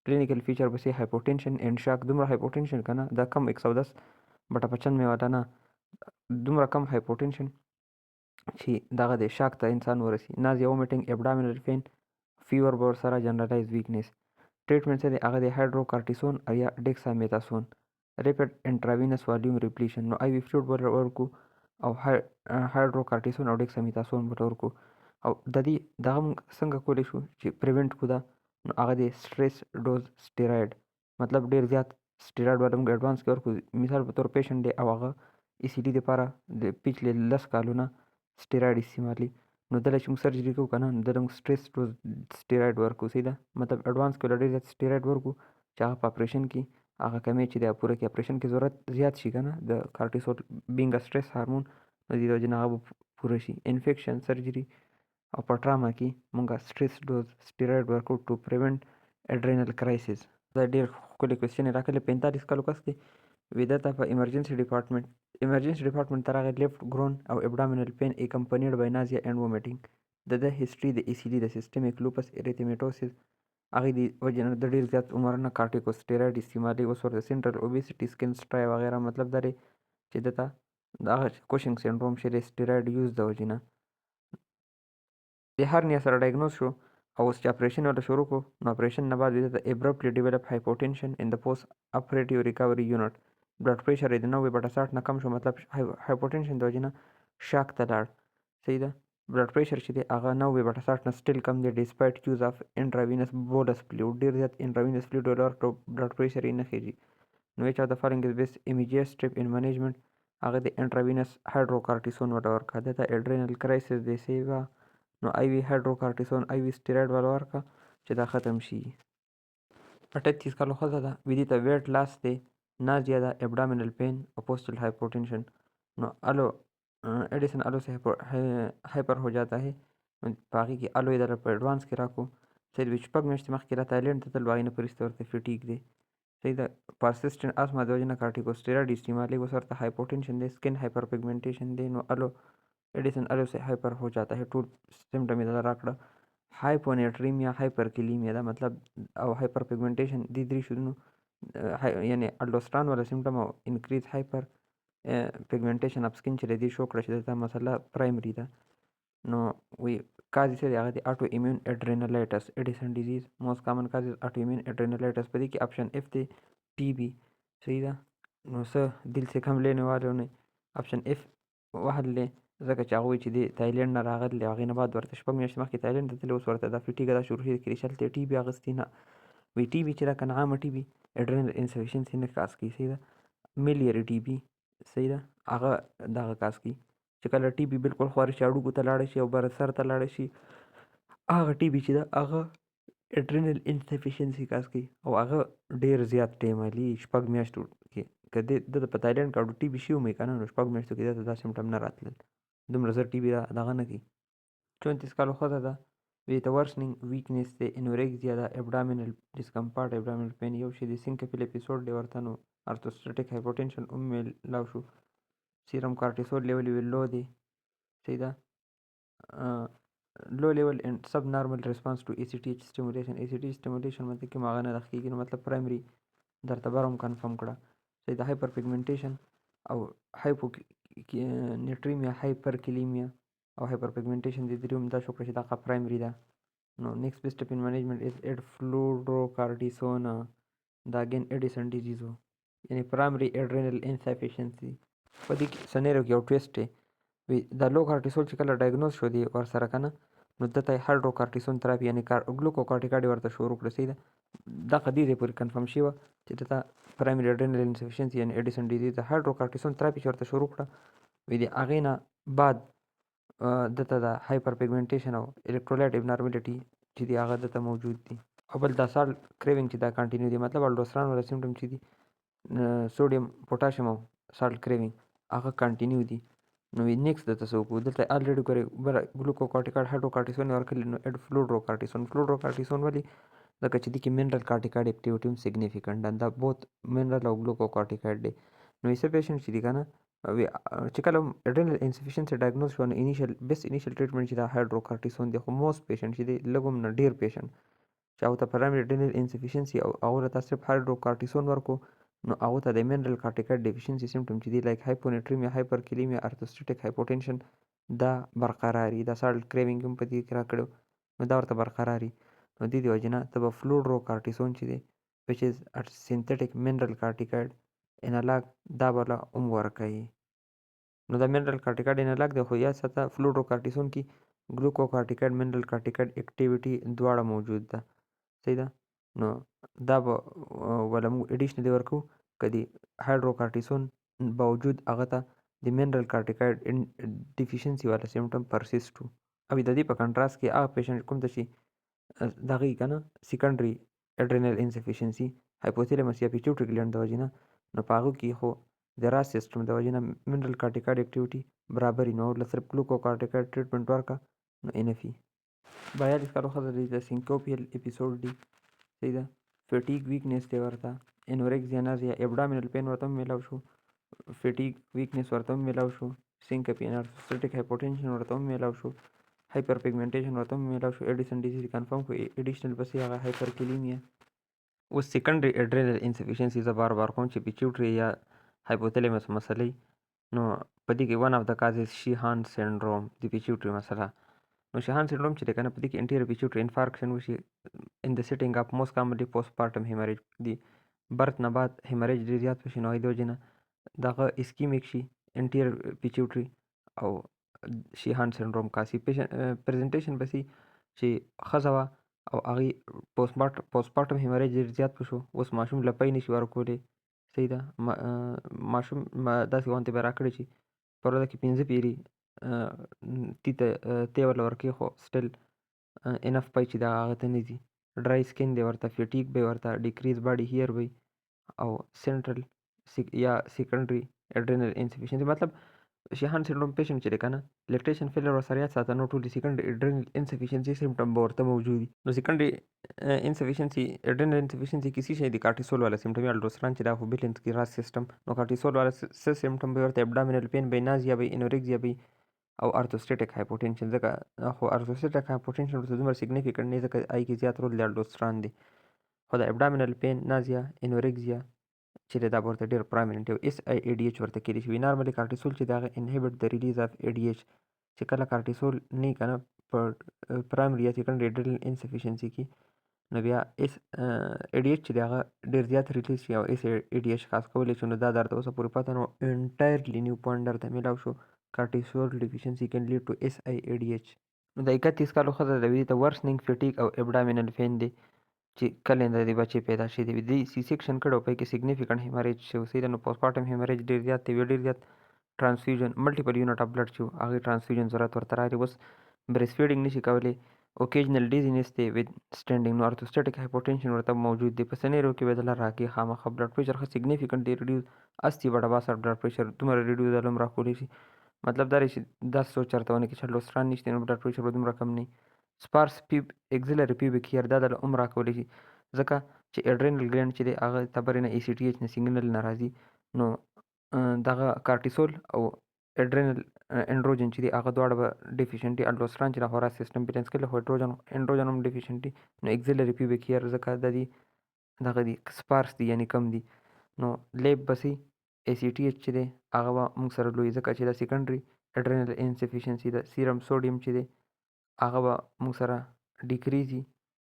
کلینیکل فیچر به سي هایپوټنشن اینڈ شاک. دومره هایپوټنشن کنه دا کم 110 بټه 55 می والا نه، دومره کم هایپوټنشن چې دغه د شاک ته انسان ورسي. نازیا وومیټنګ ابډامینل پین فیور به ورسره جنرالایز ویکنیس. ټریټمنټ څه دی؟ هغه د هایډروکارټیسون یا ډیکسامیتاسون. ریپټ انټراوینس والیوم ریپلیشن، نو آی وی فلویډ به ورکو او هایډروکارټیسون او ډیکسامیتاسون به ورکو. او د دې دغه موږ څنګه کولی شو چې پریونټ کړو دا؟ نو هغه د سټریس ډوز سټیراید، مطلب ډیر زیات سټیراید والا موږ اډوانس کې ورکو. مثال په تور پیشنټ دی او هغه ای سی ډي دپاره د پچھلے 10 کالونه سټیراید استعمالي، نو دله چې موږ سرجري کوو که نه، نو دله موږ سټریس ډوز سټیراید ورکو. صحیح ده، مطلب اډوانس کې ډېر زیات سټیراید ورکو چې هغه په اپریشن کې هغه کمی چې د پوره کې اپریشن کې ضرورت زیات شي که نه د کارټیسول بینګ سټریس هارمون، نو د دې وجې نه هغه به پوره شي. انفیکشن، سرجري او په ټراما کې مونږ سټریس ډوز سټیراید ورکو ټو پریونټ اډرینل کرایسس. دا ډېر ښکلی کوېسچن یې راکړی. 45 کالو کس دی، وي دته په ایمرجنسي ډپارټمنټ ته راغی. لیفټ ګرون او ابډامینل پین اکمپنیډ بای نازیا اینډ وومیټنګ. د ده هسټري د ای سی ډي د سیسټمیک لوپس اریتمیټوسس، هغې د وجې نه د ډېر زیات عمر نه کارټیکوسټیراید استعمالي. اوس ورته سینټرل اوبیسټي، سکن سټرای وغیره، مطلب دا دی چې دته د هغه کوشنګ سینډروم چې دی سټیراید یوز د وجې نه. د هرنیا سره ډایګنوز شو او اوس چې اپریشن ورته شروع کړو، نو اپریشن نه بعد د ابرپټلی ډیولپ هایپوټنشن ان د پوسټ اپریټیو ریکوري یونټ. بلډ پریشر یې د 90/60 نه کم شو، مطلب هایپوټنشن د وجې نه شاک ته لاړ. صحیح ده، بلډ پریشر چې دی هغه 90/60 نه سټیل کم دی ډیسپایټ یوز اف انټراوینس بولس فلویډ. ډېر زیات انټراوینس فلویډ ورکړو، بلډ پریشر یې نه خیږي. نو ویچ اف د فالوینګ از بیسټ ایمیجیټ سټیپ ان منیجمنټ؟ هغه د انټراوینس هایډروکارټیسون ورته ورکړه. دته اډرینل کرایسس دی سیوا، نو آی وی هایډروکارټیسون آی وی سټیراید والا ورکړه چې دا ختم شي. 38 کالو ښځه ده، ویدي ته ویټ لاس دی، نازیا ده، ابډامینل پین او پوسټل هایپوټنشن. نو الو ایډیسن الو سے هایپر ہو جاتا ہے، په هغې کې الو یې دله په اډوانس کې راکړو. صحیح ده، شپږ میاشتې مخکې را تایلنډ ته تلل، هغې نه په وروسته ورته فټیګ دی. صحیح ده، پرسسټنټ اسما د وجې نه کارټیکوسټیراید استعمالي. اوس ورته هایپوټنشن دی، سکن هایپر پیګمنټیشن دی. نو الو ایډیسن الو سے هایپر ہو جاتا ہے، ټول سمټم یې دله راکړه. هایپونیټریمیا، هایپرکلیمیا دا مطلب او هایپر پیګمنټیشن دې درې شو. نو یعنی الډوستران والا سمټم او انکریز هایپر پیګمنټیشن اف سکن چې دې شو کړه چې دا مسله پرایمري ده. نو وی کاز یې هغه د اټو ایمیون اډرینلایټس ایډیسن ډیزیز. موست کامن کاز اټو ایمیون اډرینلایټس. په دې کې آپشن اف دی ټي بی. صحیح ده، نو څه دل سے کم لینے والوں نے آپشن اف وهلی، ځکه چې هغوی چې دی تایلنډ نه راغلی، هغې نه بعد ورته شپږ میاشتې مخکې تایلنډ ته تللی. اوس ورته دا فټیګه دا شروع شوې چې هلته یې ټي بي اخیستې. نه وایي ټي بي چې دا که نه عامه ټي بي اډرینل انسفیشنسي نه کاز کوي. صحیح ده، میلیري ټي بي، صحیح ده، هغه دغه کاز کوي. چې کله ټي بي بالکل خواره شي، هډوکو ته لاړه شي او بر سر ته لاړه شي، هغه ټي بي چې ده هغه اډرینل انسفیشنسي کاز کوي او هغه ډېر زیات ټایم لي، شپږ میاشتو کې. که ده په تایلنډ کې ټي بي شوی وی که نه، نو شپږ میاشتو کې ده ته دا سمټم نه راتلل، دومره زر ټي بي دغه نه کوي. 34 کالو ښځه ده، with worsening weakness دی، انورکزیا ده، ابډامینل ډسکمفارټ، ابډامینل پین یو شی دی، سینکپل اپیسوډ دی ورته، نو ارتوسټیټیک هایپوټنشن هم میلاو شو. سیرم کارټیسول لیول یې لو دی. صحیح ده، لو لیول اینڈ سب نارمل ریسپانس ټو ای سی ټي ایچ سټیمولیشن. ای سی ټي سټیمولیشن مطلب کې هغه نه دغه کېږي، نو مطلب پرایمري درته بر هم کنفرم کړه. صحیح ده، هایپر پیګمنټیشن او هایپونیټریمیا، هایپرکلیمیا او هایپر پیګمنټیشن د درې هم دا شو کړه چې دغه پرایمري ده. نو نیکسٹ بیسټ اپ ان منیجمنٹ از ایډ فلوډروکارټیسون. دا اگین ایډیسن ډیزیز و، یعنی پرایمري ایډرینل انسفیشنسي. په دې کې سنیریو کې یو ټویسټ دی. دا لو کارټیسول چې کله ډایګنوز شو دی ورسره که نه، نو دته هایډروکارټیسون تراپي یعنی ګلوکوکارټیکاډ ورته شروع کړه. صحیح ده، دغه دې ځای پورې کنفرم شوه چې دته پرایمري اډرینل انسفیشنسي یعنی ایډیسن ډیزیز ده. هایډروکارټیسون تراپي چې ورته شروع کړه، وی د هغې نه بعد دته د هایپر پیګمنټیشن او الکترولایټ ابنارملټي چې دی هغه دته موجود دي. او بل دا سالټ کریوینګ چې دا کنټینیو دی، مطلب الډوستران والا سمټم چې دي سوډیم پوټاشیم او سالټ کریوینګ هغه کنټینیو دي. نو نیکسټ دته څه وکړو؟ دلته الریډي ګورئ بله ګلوکوکارټیکاډ هایډروکارټیسون یې ورکړلي، نو ایډ فلوډروکارټیسون. فلوډروکارټیسون ولې؟ ځکه چې دې کې منرل کارټیکاډ اکټیویټي هم سګنیفیکنټ ده، دا بوت منرل او ګلوکوکارټیکاډ دی. نو ایسه پیشنټ چې دي که نه، چې کله هم اډرینل انسفیشنسي ډایګنوز شو نو بیسټ انیشل ټریټمنټ چې دا هایدروکارټیسون دی، خو موست پیشنټ چې دی لږ هم نه ډېر پیشنټ چې هغو ته پرایمري اډرینل انسفیشنسي او هغو ته صرف هایدروکارټیسون ورکو نو هغو ته د منرل کارټیکایډ ډیفیشنسي سیمټم چې دی لایک هایپونیټریمیا، هایپرکلیمیا، ارتوسټیټیک هایپوټینشن دا برقراري، دا سالټ کریوینګ هم په دې کې راکړو نو دا ورته برقراري. نو دې د وجې نه ته به فلوډروکارټیسون چې دی which is a synthetic mineral corticoid انالاګ دا به له هم ورکوي. نو دا منرل کارټیکایډ انالاګ دی، خو یاد ساته فلوډروکارټیسون کې ګلوکوکارټیکایډ منرل کارټیکایډ اکټیویټي دواړه موجود ده. صحیح ده. نو دا به وله موږ اډیشنلی ورکو که د هایدروکارټیسون باوجود هغه ته د منرل کارټیکایډ ډیفیشنسي والا سیمټم پرسیسټ وو. او د دې په کنټراست کې هغه پیشنټ کوم ته چې دغه که نه سیکنډري اډرینل انسفیشنسي هایپوثیلمس یا پیچوټري ګلینډ د وجې نه نو په هغو کې خو د راس سیسټم د وجې نه منرل کارټیکایډ اکټیویټي برابري نو له صرف ګلوکوکارټیکایډ ټریټمنټ ورکړه نو انفي. 42 کالو ښځه دی، د سینکوپیل اپیسوډ دی. صحیح ده. فیټیګ ویکنیس دی ورته، انورکسیا نازیا، ابډامینل پین ورته هم میلاو شو، فیټیګ ویکنیس ورته هم میلاو شو، سینکپي انارثوسټیک هایپوټینشن ورته هم میلاو شو، هایپر پیګمنټیشن ورته هم میلاو شو، ایډیسن ډیزیز کنفرم کړو، ایډیشنل پسې هغه هایپرکلیمیا. اوس سیکنډري اډرینل انسفیشنسي زه بار بار کوم چې پیچوټري یا هایپوثیلمس مسلې نو په دې کې ون اف د کازز شیهان سینډروم د پیچوټري مسله. نو شیهان سینډروم چې دی که نه په دې کې انټیریور پیچوټري انفارکشن وشي ان د سیټینګ اپ موست کامنلی پوسټ پارټم هیمریج دی، برت نه بعد هیمریج ډېر زیات وشي نو د وجې نه دغه اسکیمیک شي انټیریور پیچوټري او شیهان سینډروم کاسي. پریزنټیشن بسې چې ښځه وه او هغې پوسټ پارټم هیمریج ډېر زیات وشو، اوس ماشوم لپی نشي ورکولی. صحیح ده. ماشوم داسې غونتې به راکړي چې په ورځ کې 5 پیري تی ورله ورکوي خو سټل انف پی چې دغه هغه ته نه ځي. ډرای سکین دی ورته، فیټیګ به ورته، ډیکریز باډي هیر وي او سنټرل یا سیکنډري اډرینل انسفیشنسي. مطلب شیهان سینډروم پیشنټ چې دی که نه لیکټیشن فیلر ورسره یاد ساته نو ټول سیکنډري اډرینل انسفیشنسي سیمټم به ورته موجود وي. نو سیکنډري انسفیشنسي اډرینل انسفیشنسي کې څه شی دی؟ کارټیسول والا سیمټم یا الډوستران چې دا خو بیلنس کې راس سیسټم نو کارټیسول والا څه سیمټم به ورته ابډامینل پین به، نازیا به، انورکسیا به او ارتوسټیټیک هایپوټینشن. ځکه خو ارتوسټیټیک هایپوټینشن ورته دومره سیګنیفیکنټ نه ځکه آی کې زیات رول د الډوستران دی، خو د ابډامینل پین، نازیا، انورکسیا چې دی دا به ورته ډېر پرامیننټ او اس آی ای ډي ایچ ورته کېدای شي. نارملي کارټیسول چې دی هغه انهبټ د ریلیز اف ای ډي ایچ چې کله کارټیسول نه وي که نه په پرایمري یا سیکنډري اډرینل انسفیشنسي کې نو بیا اس ای ډي ایچ چې دی هغه ډېر زیات ریلیز شي او اس ای ډي ایچ خاص کولی شي. نو دا درته اوسه پورې پته نو انټایرلی نیو پوینټ درته میلاو شو کارټیسول ډیفیشنسي کین لیډ ټو اس آی ای ډي ایچ. نو د 31 کالو ښځه د وي ته ورسنینګ فیټیګ او ابډامینل پین دی چې کله د دې بچې پیدا شي دی دې سی سیکشن کړی او په کې سیګنیفیکنټ هیمریج شوی. صحیح ده. نو پوسټ پارټم هیمریج ډېر زیات دی، ډېر زیات ټرانسفیوژن ملټیپل یونټ اف بلډ چې هغې ټرانسفیوژن ضرورت ورته راغلی. اوس بریسټ فیډینګ نشي کولی، اوکیجنل ډیزینس دی وذ سټینډینګ. نو ارتوسټیټیک هایپوټینشن ورته موجود دی. په سنیرو کې به دله راکړي خامخا. بلډ پریشر ښه سیګنیفیکنټ دی ریډیوز استی بډه باسه بلډ پریشر دومره ریډیوز دله هم راکولی شي. مطلب دا دی چې داسې سوچ چېرته ونه کړي چې الډوستران نشته نو بلډ پریشر به دومره کم نه وي. سپارس اګزیلري پیوبک هیر دا دله هم راکولی شي ځکه چې اډرینل ګلینډ چې دی هغه تبرې نه ای سی ټي ایچ نه سیګنل نه راځي نو دغه کارټیسول او اډرینل انډروجن چې دی هغه دواړه به ډیفیشنټ دي. الډوستران چې د هوراس سیسټم بیلنس کوي خو انډروجن هم ډیفیشنټ دي. نو اګزیلري پیوبک هیر ځکه د دې دغه دي سپارس دي یعنی کم دي. نو لیب بسې ای سی ټي ایچ چې دی هغه به موږ سره لوی ځکه چې د سیکنډري اډرینل انسفیشنسي د سیرم سوډیم چې دی هغه به موږ سره ډیکریزي،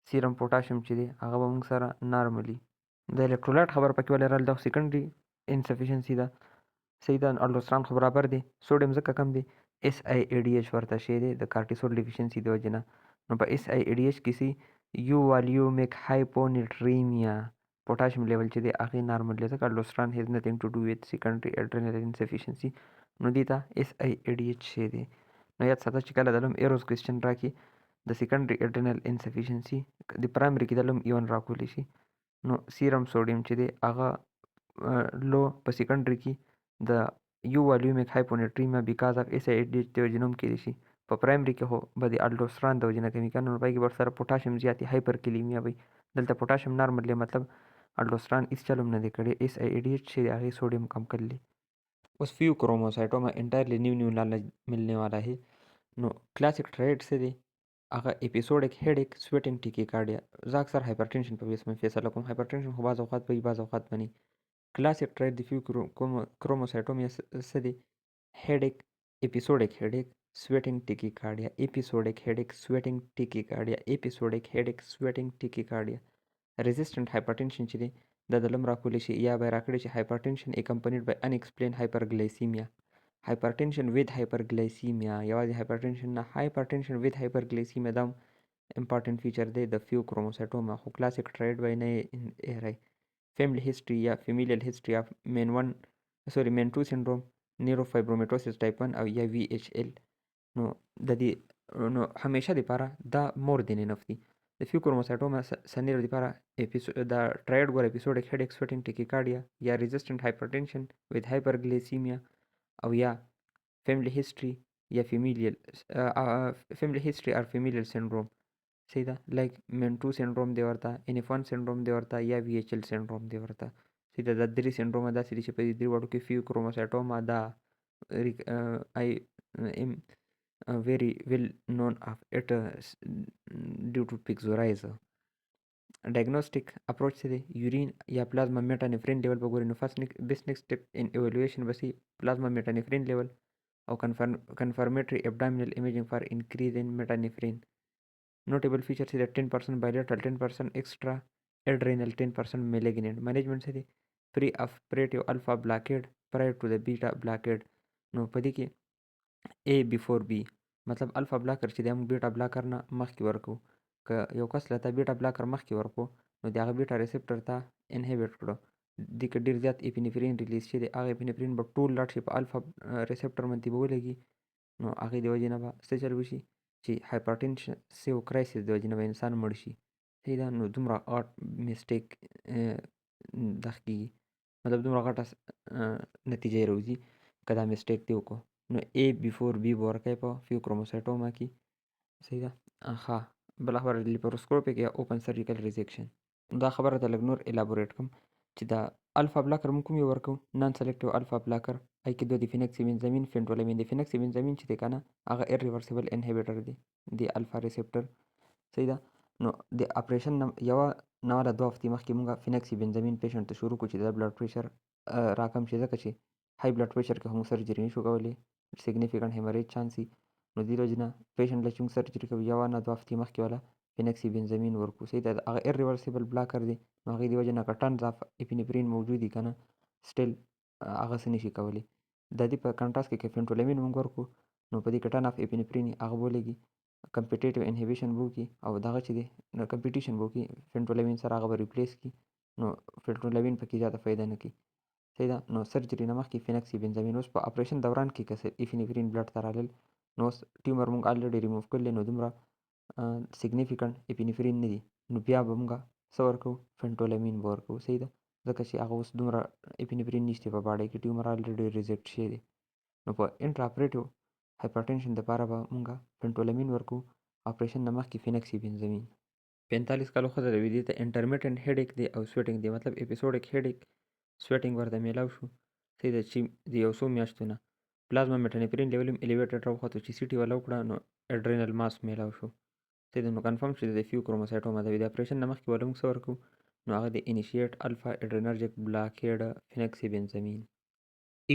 سیرم پوټاشیم چې دی هغه به موږ سره نارملي. د الکترولایټ خبره پکې ولې راغله؟ دا سیکنډري انسفیشنسي ده. صحیح ده. الډوستران خو برابر دی، سوډیم ځکه کم دی، اس آی ای ډي ایچ ورته شی دی د کارټیسول ډیفیشنسي د وجې نه. نو په اس آی ای ډي ایچ کې سي یو والیومیک هایپونیټریمیا پوټاشیم لیول چې دی هغې نارمل دی ځکه الډوستران هیز نتھنګ ټو ډو ویت سیکنډري اډرینل انسفیشنسي. نو دې ته اس آی ای ډي ایچ شی دی. نو یاد ساته چې کله دلم ایروز کوېسچن راکړي د سیکنډري اډرینل انسفیشنسي د پرایمري کې دلم ایون راکولی شي نو سیرم سوډیم چې دی هغه لو په سیکنډري کې د یو والیومیک هایپونیټریمیا بیکاز اف اس آی ای ډي ایچ د وجې نه هم کېدای شي. په پرایمري کې خو به د الډوستران د وجې نه کمي که نو په هغې کې به ورسره پوټاشیم زیات وي، هایپرکلیمیا وي. دلته پوټاشیم نارمل دی مطلب الډوستران هېڅ چل هم نه دی کړی. اس آی ای ډي ایچ چې دی هغې سوډیم کم کړلی. उस फ्यू क्रोमोसाइटोमा entirely new knowledge मिलने वाला है। No classic trade से दे अगर episodic headache sweating टिकिकार्डिया अक्सर हाइपरटेंशन पर इसमें फैसला कम हाइपरटेंशन को बाज़ औक़ात बई बाज़ औक़ात बनी classic trait diffuse chromocytomia study headache, episodic headache, sweating tachycardia, episodic headache, sweating tachycardia, episodic headache, sweating tachycardia. Resistant hypertension chide the miraculishi ya by rakidishi hypertension accompanied by unexplained hyperglycemia. Hypertension with hyperglycemia yawazi hypertension na hypertension with hyperglycemia dam important feature de the few chromocytoma who classic trait by na in family history या familial history of MEN2 syndrome, neurofibromatosis type 1 या VHL no ददी नो हमेशा दी पारा दा मोर देने Nafti the few chromocytoma sanir di para episode the triad gore episodic headache sweating tachycardia या resistant hypertension with hyperglycemia أو या family history या family history or familial syndrome सीधा लाइक मेंटू सिंड्रोम देवरता NF1 सिंड्रोम देवरता या VHL सिंड्रोम देवरता सीधा दद्री सिंड्रोम दा सिरिचे पे दिद्री वाडू के फ्यू क्रोमोसाइटोमा दा आई am very well known of it due to pixorizor diagnostic approach से दे यूरिन या प्लाज्मा मेटानेफ्रिन लेवल पर गोरी first best next step in evaluation बसी प्लाज्मा मेटानेफ्रिन लेवल और confirmatory abdominal imaging for increase in metanephrine. Notable features is that 10% bilateral, 10% extra adrenal, 10% malignant. Management से pre-operative alpha blockade prior to the beta blockade. नो पदी की A before B मतलब alpha blocker چې د بیټا بلاکر نه مخکې ورکو که یو کس لته بیټا بلاکر مخکې ورکو نو د هغه بیټا ریسپټر ته انهبیټ کړو د که ډیر زیات اپینفرین ریلیز شي د هغه اپینفرین به ټول لاړ شي په الفا ریسپټر باندې به ولګي نو هغې د وجې نه به څه چل وشي چې هایپرټنشن سیو کرایسس د وجې نه به انسان مړ شي صحیح ده نو دومره غټ میسټیک دغه کېږي مطلب دومره غټه نتیجه یې راوځي که دا میسټیک دی وکړو نو A before B به ورکوي په فیو کروموسایټوما کې صحیح ده ښه بله خبره لیپروسکوپیک یا اوپن سرجیکل ریزیکشن دا خبره ته لږ نور الابوریټ کړم چې دا الفا بلاکر موږ کوم یو ورکو نان سلیکټیو الفا بلاکر ای کې دوه د فینکسي بنزامین فینټولامین د فینکسي بنزامین چې دی که نه هغه ایرریورسیبل انهبیټر دی د الفا ریسپټر صحیح ده نو د اپریشن یوه نه دوه هفتې مخکې موږ فینکسي بنزامین پیشنټ ته شروع کړو چې د بلډ پریشر راکم شي ځکه چې های بلډ پریشر کې هم سرجري نشو کولی significant hemorrhage chance نو دې وجې نه پیشنټ له چې موږ سرجري کوو یوه نه دوه هفتې مخکې والا فینکسي بنزامین ورکو صحیح ده هغه ایرریورسیبل بلاکر دی نو هغې د وجې نه که ټنز اف اپینفرین موجود دي که نه سټیل هغه څه نشي کولی د دې په کنټراست کې که فینټولامین موږ ورکو نو په دې کې ټن اف اپینفرین هغه به ولګي کمپیټیټیو انهبیشن به وکړي او دغه چې دی کمپیټیشن به وکړي فینټولامین سره هغه به ریپلیس کړي نو فینټولامین پکې زیاته فایده نه کوي صحیح ده نو سرجري نه مخکې فینکسي بنزامین اوس په اپریشن دوران کې که اپینفرین بلډ ته رالل نو اوس ټیومر موږ الریډي ریموف کړلی نو دومره سیګنیفیکنټ اپینفرین نه دي نو بیا به موږ څه ورکوو فینټولامین به ورکوو صحیح ده ځکه چې هغه اوس دومره اپینفرین نشته په باډۍ کې ټیومر الریډي ریزیکټ شوی دی نو په انټرا اپریټیو هایپرټنشن دپاره به موږ فینټولامین ورکوو اپریشن نه مخکې فینکسي بنزامین 45 کالو ښځه د ویدې ته انټرمیټنټ هیډیک دی او سویټینګ دی مطلب اپیسوډیک هیډیک سویټینګ ورته میلاو شو صحیح ده چې د یو څو میاشتو نه پلازما میټانفرین لیول هم الیویټډ راوخوتو چې سی ټي ولا وکړه نو اډرینل ماس میلاو شو صحیح ده نو کنفرم شو د فیو کروموسایټوما د اپریشن نه مخکې ولا موږ څه ورکوو نو هغه د انیشیټ الفا اډرینرجیک بلاکیډ فینکسي بنزامین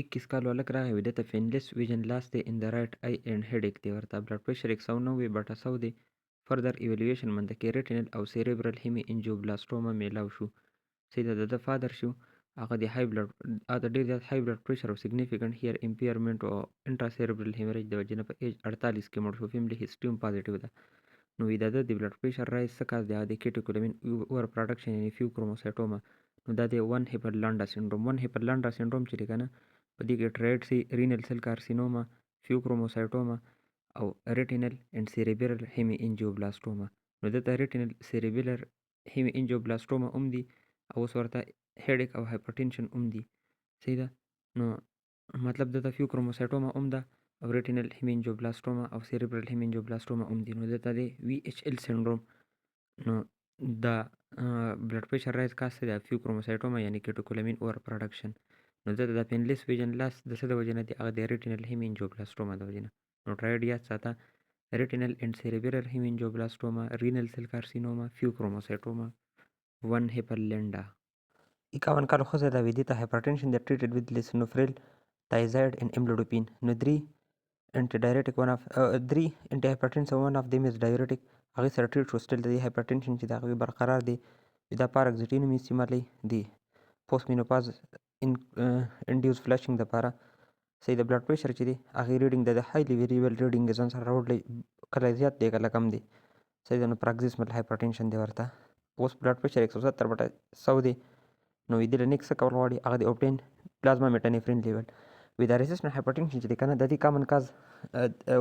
21 کال هلک راغی ویده ته فینلیس ویژن لاس دی ان د رایټ آی اینډ هیډیک دی ورته بلډ پریشر 190/100 دی فردر ایویلویشن منده کې ریټینل او سیریبرل هیمی انجیوبلاستوما میلاو شو صحیح ده د فادر شو هغه د های بلډ د ډیر زیات های بلډ پریشر او سیګنیفیکنټ هیر امپیرمنټ او انټرا سیریبرل هیمریج د وجې نه په ایج 48 کې مړ شو فیملی هیسټري هم پازیټیو ده نو د بلډ پریشر رایز څه کاز دی د کیټوکولامین اوور پروډکشن یعنی فیو کروموسایټوما نو دا د ون هیپرلانډا سینډروم ون هیپرلانډا سینډروم چې دی که نه په دې کې ټرایډ سي رینل سیل کارسینوما فیو کروموسایټوما او ریټینل اینډ سیریبرل هیمی انجیوبلاستوما نو دلته ریټینل سیریبرل هیمی انجیوبلاستوما هم دي او اوس ورته هیډیک او هایپرټنشن هم دي صحیح ده نو مطلب دلته فیو کروموسایټوما هم ده او ریټینل هیمینجیوبلاستوما او سیریبرل هیمینجیوبلاستوما هم دي نو دلته دی وی ایچ ایل سینډروم نو دا بلډ پریشر رایز کاز څه دی فیو کروموسایټوما یعنی کیټوکولامین اوور پروډکشن نو دلته د پینلیس ویژن لاس د څه د وجې نه دی؟ هغه د ریټینل هیمینجوبلاستوما د وجې نه. نو ټرایډ یاد ساته: ریټینل اینډ سیریبرل هیمینجوبلاستوما، رینل سیل کارسینوما، فیوکروموسایټوما، ون هیپرلینډا. 51 کالو ښځه ده، دې ته هایپرټنشن دی ټریټډ وذ لیسنوفریل تایزایډ اینډ املوډوپین. نو 3 انټي ډایورټیک ون اف 3 انټي هایپرټنسن ون اف دیم از ډایورټیک. هغې سره ټریټ شو سټیل د دې هایپرټنشن چې د هغې برقرار دی. دا پاراکزیټینوم استعمالوي دی پوسټ مینوپاز انډیوس فلشینګ دپاره. صحیح د بلډ پریشر چې دی هغې ریډینګ د هایلی ویریبل ریډینګ ځان سره راوړلی، کله زیات دی کله کم دی. صحیح ده. نو پراکزیسمل هایپرټنشن دی ورته. اوس بلډ پریشر 170/100 دی. نو دې له نیکسټ څه کول غواړي؟ هغه د اوبټین پلازما میټانفرین لیول. وی دا ریزسټنټ هایپرټنشن چې دی که نه، د دې کامن کاز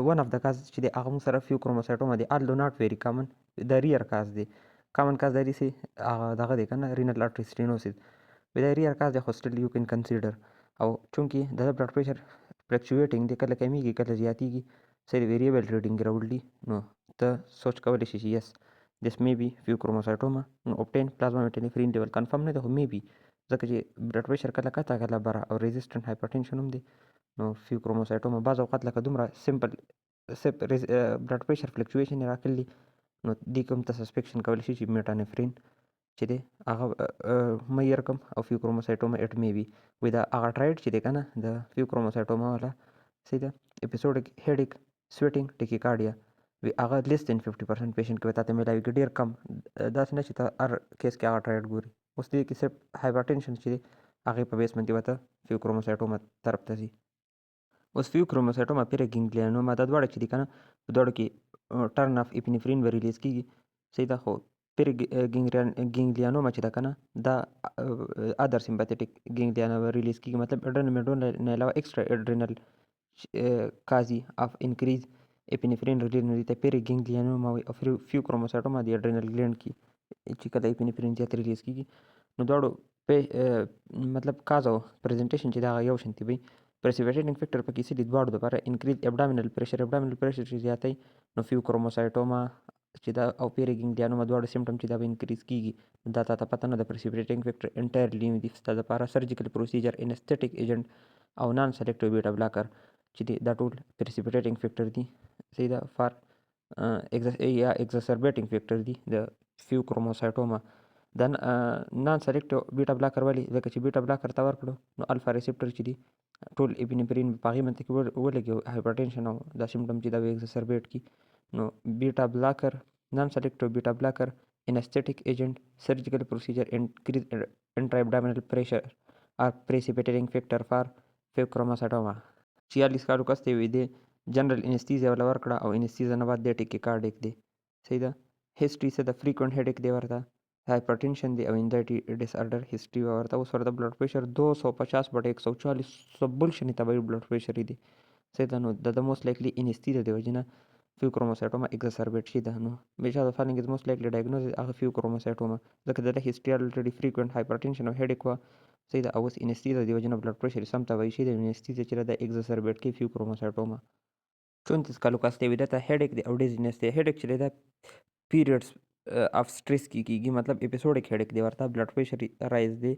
ون اف د کاز چې دی هغه موږ سره فیوکروموسایټوما دی، الدو ناٹ ویری کامن، د ریئر کاز دی. کامن کاز د دې سي هغه دغه دی که نه، رینل آرټري سټینوسس. وی دا ریئر کاز دی خو سټیل یو کین کنسیډر. او چونکې د بلډ پریشر فلکچویټینګ دی، کله کمیږي کله زیاتیږي، صحیح ویریبل ریډینګ راوړي. نو ته سوچ کولی شي چې یس this may be pheochromocytoma. نو obtain plasma metanephrine level کنفرم نه دی خو may be، ځکه چې بلډ پریشر کله کته کله بره او ریزسټنټ هایپرټنشن هم دی. نو فیوکروموسایټوما بعض اوقات لکه دومره سمپل بلډ پریشر فلکچویشن یې راکړي، نو دې کوم ته سسپیکشن کولی شي چې میټانفرین چې دی هغه مه یې رقم او فیوکروموسایټوما اټ می وي. وی دا هغه ټرایډ چې دی که نه د فیوکروموسایټوما والا، صحیح ده، اپیسوډک هیډیک سویټینګ ټیکیکارډیا، وی هغه لیس دین 50% پیشنټ کې به تا ته میلاویږي، ډېر کم. داسې نه چې ته هر کیس کې هغه ټرایډ ګوري. اوس دې کې صرف هایپرټنشن چې دی هغې په بیس باندې به ته فیوکروموسایټوما طرف ته ځي. اوس فیوکروموسایټوما پیراګینګلیانوما دا دواړه چې دي که نه، په دواړو کې ټرن اف اپینفرین به ریلیز کېږي، صحیح ده. خو پیراګینګلیانوما چې ده که نه، دا ادر سمپاتیټیک ګینګلیانوما ریلیز کېږي، مطلب اډرنل نه علاوه ایکسټرا اډرنل کازي اف انکریز اپینفرین ریلیز نه دي ته پیراګینګلیانوما وایي. او فیوکروموسایټوما د اډرنل ګلینډ کې چې کله اپینفرین زیات ریلیز کېږي. نو دواړو مطلب کاز او پریزنټیشن چې دا هغه یو شانتي وي. پرسیپیټیټنګ فیکټر پکې څه دي؟ دواړو دپاره انکریز ابډامینل پریشر چې زیاتی، نو فیوکروموسایټوما چې دا او پیراګینګلیانوما دواړو سیمټم چې دا به انکریز کېږي. دا تا ته پته نه ده. پرسیپیټیټنګ فیکټر انټایرلی دي ستا دپاره سرجیکل پروسیجر، انستیټیک ایجنټ او نان سلیکټیو بیټا بلاکر چې دی دا ټول پرسیپیټیټنګ فیکټر دي، صحیح ده، فار یا ایگزاسربیټنګ فیکټر دي د فیوکروموسایټوما. دا نان سلیکټیو بیټا بلاکر ولې؟ ځکه چې بیټا بلاکر ته ورکړو نو الفا ریسپټر چې دي ټول اپینفرین په هغې منطقې ولګي، هایپرټنشن او دا سیمټم چې دا به ایگزاسربیټ کي. نو بیټا بلاکر، نان سلیکټیو بیټا بلاکر، انستیټیک ایجنټ، سرجیکل پروسیجر، انکریز انټرا ابډامینل پریشر آر پریسیپیټیټنګ فیکټر فار فیوکروموسایټوما. 46 کالو کس دی، وی دی جنرال انستیزیا ولا ورکړه او انستیزیا نه بعد دی ټیکیکارډیک دی، صحیح ده. هیسټري څه ده؟ فریکوینټ هیډیک دی ورته، هایپرټنشن دی او انزایټي ډیس آرډر هیسټري ورته. اوس ورته بلډ پریشر 250/140 بلشنې طبیعي بلډ پریشر دی، صحیح ده. نو د موست لایکلی انستیزیا دی وجې نه فیوکروموسایټوما ایگزاسربیټ شي ده. نو which of the following is most likely diagnosis هغه فیوکروموسایټوما، ځکه د هیسټري الریډي فریکوینټ هایپرټنشن او هیډیک وه، صحیح ده. او اوس انستیزیا دی وجې نه بلډ پریشر یې سم طبیعي شي دی، انستیزیا چې ده ایگزاسربیټ کوي فیوکروموسایټوما. 34 کالو کس دی، ده ته هیډیک دی او ډیزینس دی. هیډیک چې دی دا پیریډس اف سټریس کې کېږي، مطلب اپیسوډک هیډیک دی ورته، بلډ پریشر رایز دی،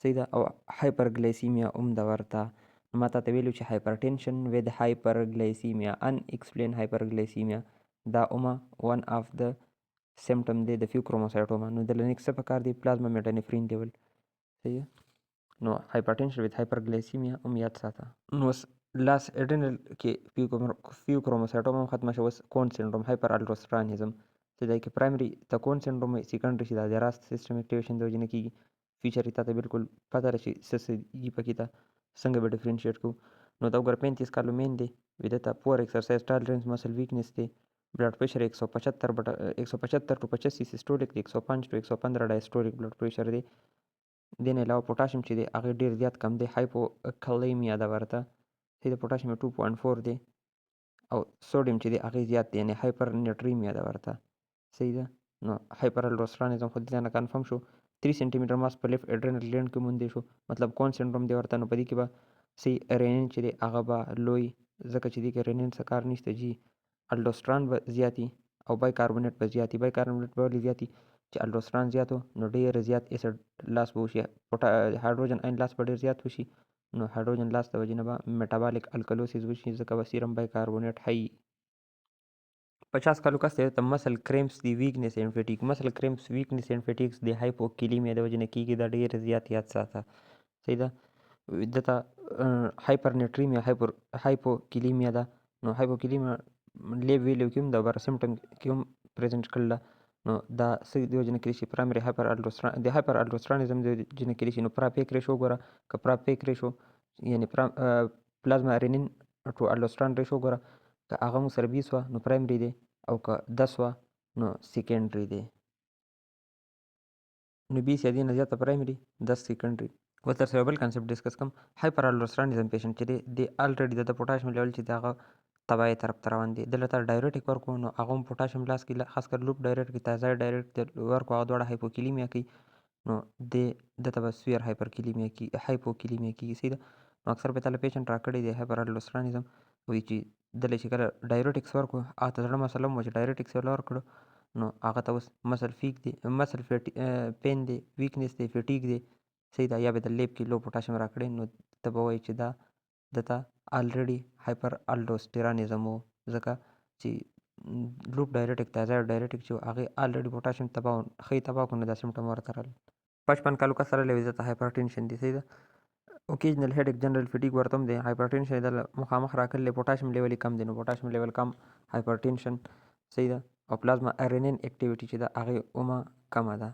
صحیح ده. او هایپرګلیسیمیا هم ده ورته. ما تا ته ویلو چې هایپرټنشن ود هایپرګلیسیمیا، ان ایکسپلین هایپرګلیسیمیا، دا اومه ون اف د سیمټم دی د فیوکروموسایټوما. نو د لنیک څه پکار دی؟ پلازما میټانفرین لیول، صحیح ده. نو هایپرټنشن ود هایپرګلیسیمیا هم یاد ساته. نو لاس اډرنل کې فیوکروموسایټوما هم ختمه شوه. اوس کون سینډروم، هایپر الډوسترانیزم، چې دی کې پرایمري ته کون سینډروم وي، سیکنډري چې دا د راست سیسټم اکټیویشن د وجې نه کېږي. فیچر یې تا ته بالکل پته ده چې څه څه دي پکې، ته څنګه به ډفرینشیټ کوو. نو دا وګوره 35 کالو مین دی، وده ته پور ایکسرسایز ټالرنس مسل ویکنیس دی، بلډ پریشر 175/85 سیسټولیک دی، 105 to 115 ډایسټولیک بلډ پریشر دی. دې نه علاوه پوټاشیم چې دی هغه ډېر زیات کم دی، هایپوکلیمیا ده ورته، صحیح ده. پوټاشیم 2.4 دی او سوډیم چې دی هغې زیات دی، یعنې هایپر نیټریمیا ده ورته، صحیح ده. نو هایپر الډوسترانیزم خو دې نه کنفرم شو. 3 سینټي میټر ماس په لیفټ اډرنل ګلینډ کې موندې شو، مطلب کون سینډروم دی ورته. نو په دې کې به سی رینین چې دی هغه به لوی، ځکه چې دې کې رینین څه کار نشته جي، الډوستران به زیاتي او بای کاربونیټ به زیاتي. بای کاربونیټ به ولې زیاتي؟ چې الډوستران زیات نو ډېر زیات اسید لاس به وشي، هایدروجن آین لاس به ډېر زیات وشي. نو هایدروجن لاس د وجې نه به میټابالیک الکلوسیس وشي، ځکه به سیرم بایکاربونیټ هاي 50 کالو کس ته مسل کریمپس دی ویکنس اینڈ فټیګ. مسل کریمپس ویکنس اینڈ فټیګز د هایپوکلیمیا د وجې نه کیږي. دا ډېر زیات یاد ساته. صحیح ده. دته هایپرنیټریمیا هایپوکلیمیا ده. نو هایپوکلیمیا لیب ویلو کې هم د بر سمټم کې هم پریزنټ کړل. نو دا څه د وجې نه کېدای شي؟ پرایمري هایپر الډوستران د هایپر الډوسترانیزم د وجې نه کېدای شي. نو پراپیک ریشو ګوره، که پراپیک ریشو یعنی پلازما رینین ټو الډوستران ریشو ګوره، که هغه مو سره 20 وه نو پرایمري دی، او که 10 وه نو سیکنډري دی. نو 20 یا دې نه زیاته پرایمري، 10 سیکنډري. اوس در سره بل کانسپټ ډسکس کوم. هایپر الډوسترانیزم پیشنټ چې دی د الریډي د پوټاشیم لیول چې د هغه تباهي طرف ته روان دی. دلته ډایورټیک ورکو نو هغه هم پوټاشیم لاس کې، خاص کر لوپ ډایورټ کې تازه ډایورټ ورکو، هغه دواړه هایپوکلیمیا کوي. نو دته به سویر هایپرکلیمیا کی هایپوکلیمیا کیږي. صحیح ده. نو اکثر به تل پیشنټ راکړی دی هایپر الډوسترانیزم وایي چې دله چې کله ډایورټکس ورکو هغه ته زړه مسله مو چې ډایورټکس یې ورکړو نو هغه ته اوس مسل فیک دی، مسل پین دی، ویکنس دی، فټیګ دی. صحیح ده. یا به د لیب کې لو پوټاشیم راکړی نو ته به وایي چې دا دته الریډي هایپر الډوسترانیزم و، ځکه چې لوپ ډایورټک تازه ډایورټک چې هغې الریډي پوټاشیم ښه تباه کړو نو دا سمټم ورته راغلل. 55 کالو کس سره لوي دته هایپرټینشن دی. صحیح ده. اوکیجنل هیډیک جنرال فټیګ ورته هم دی. هایپرټینشن د مخامخ راکړل، پوټاشیم لیول کم دی، نو پوټاشیم لیول کم هایپرټینشن. صحیح ده. او پلازما ارینین اکټیویټي چې ده هغې اومه کمه ده.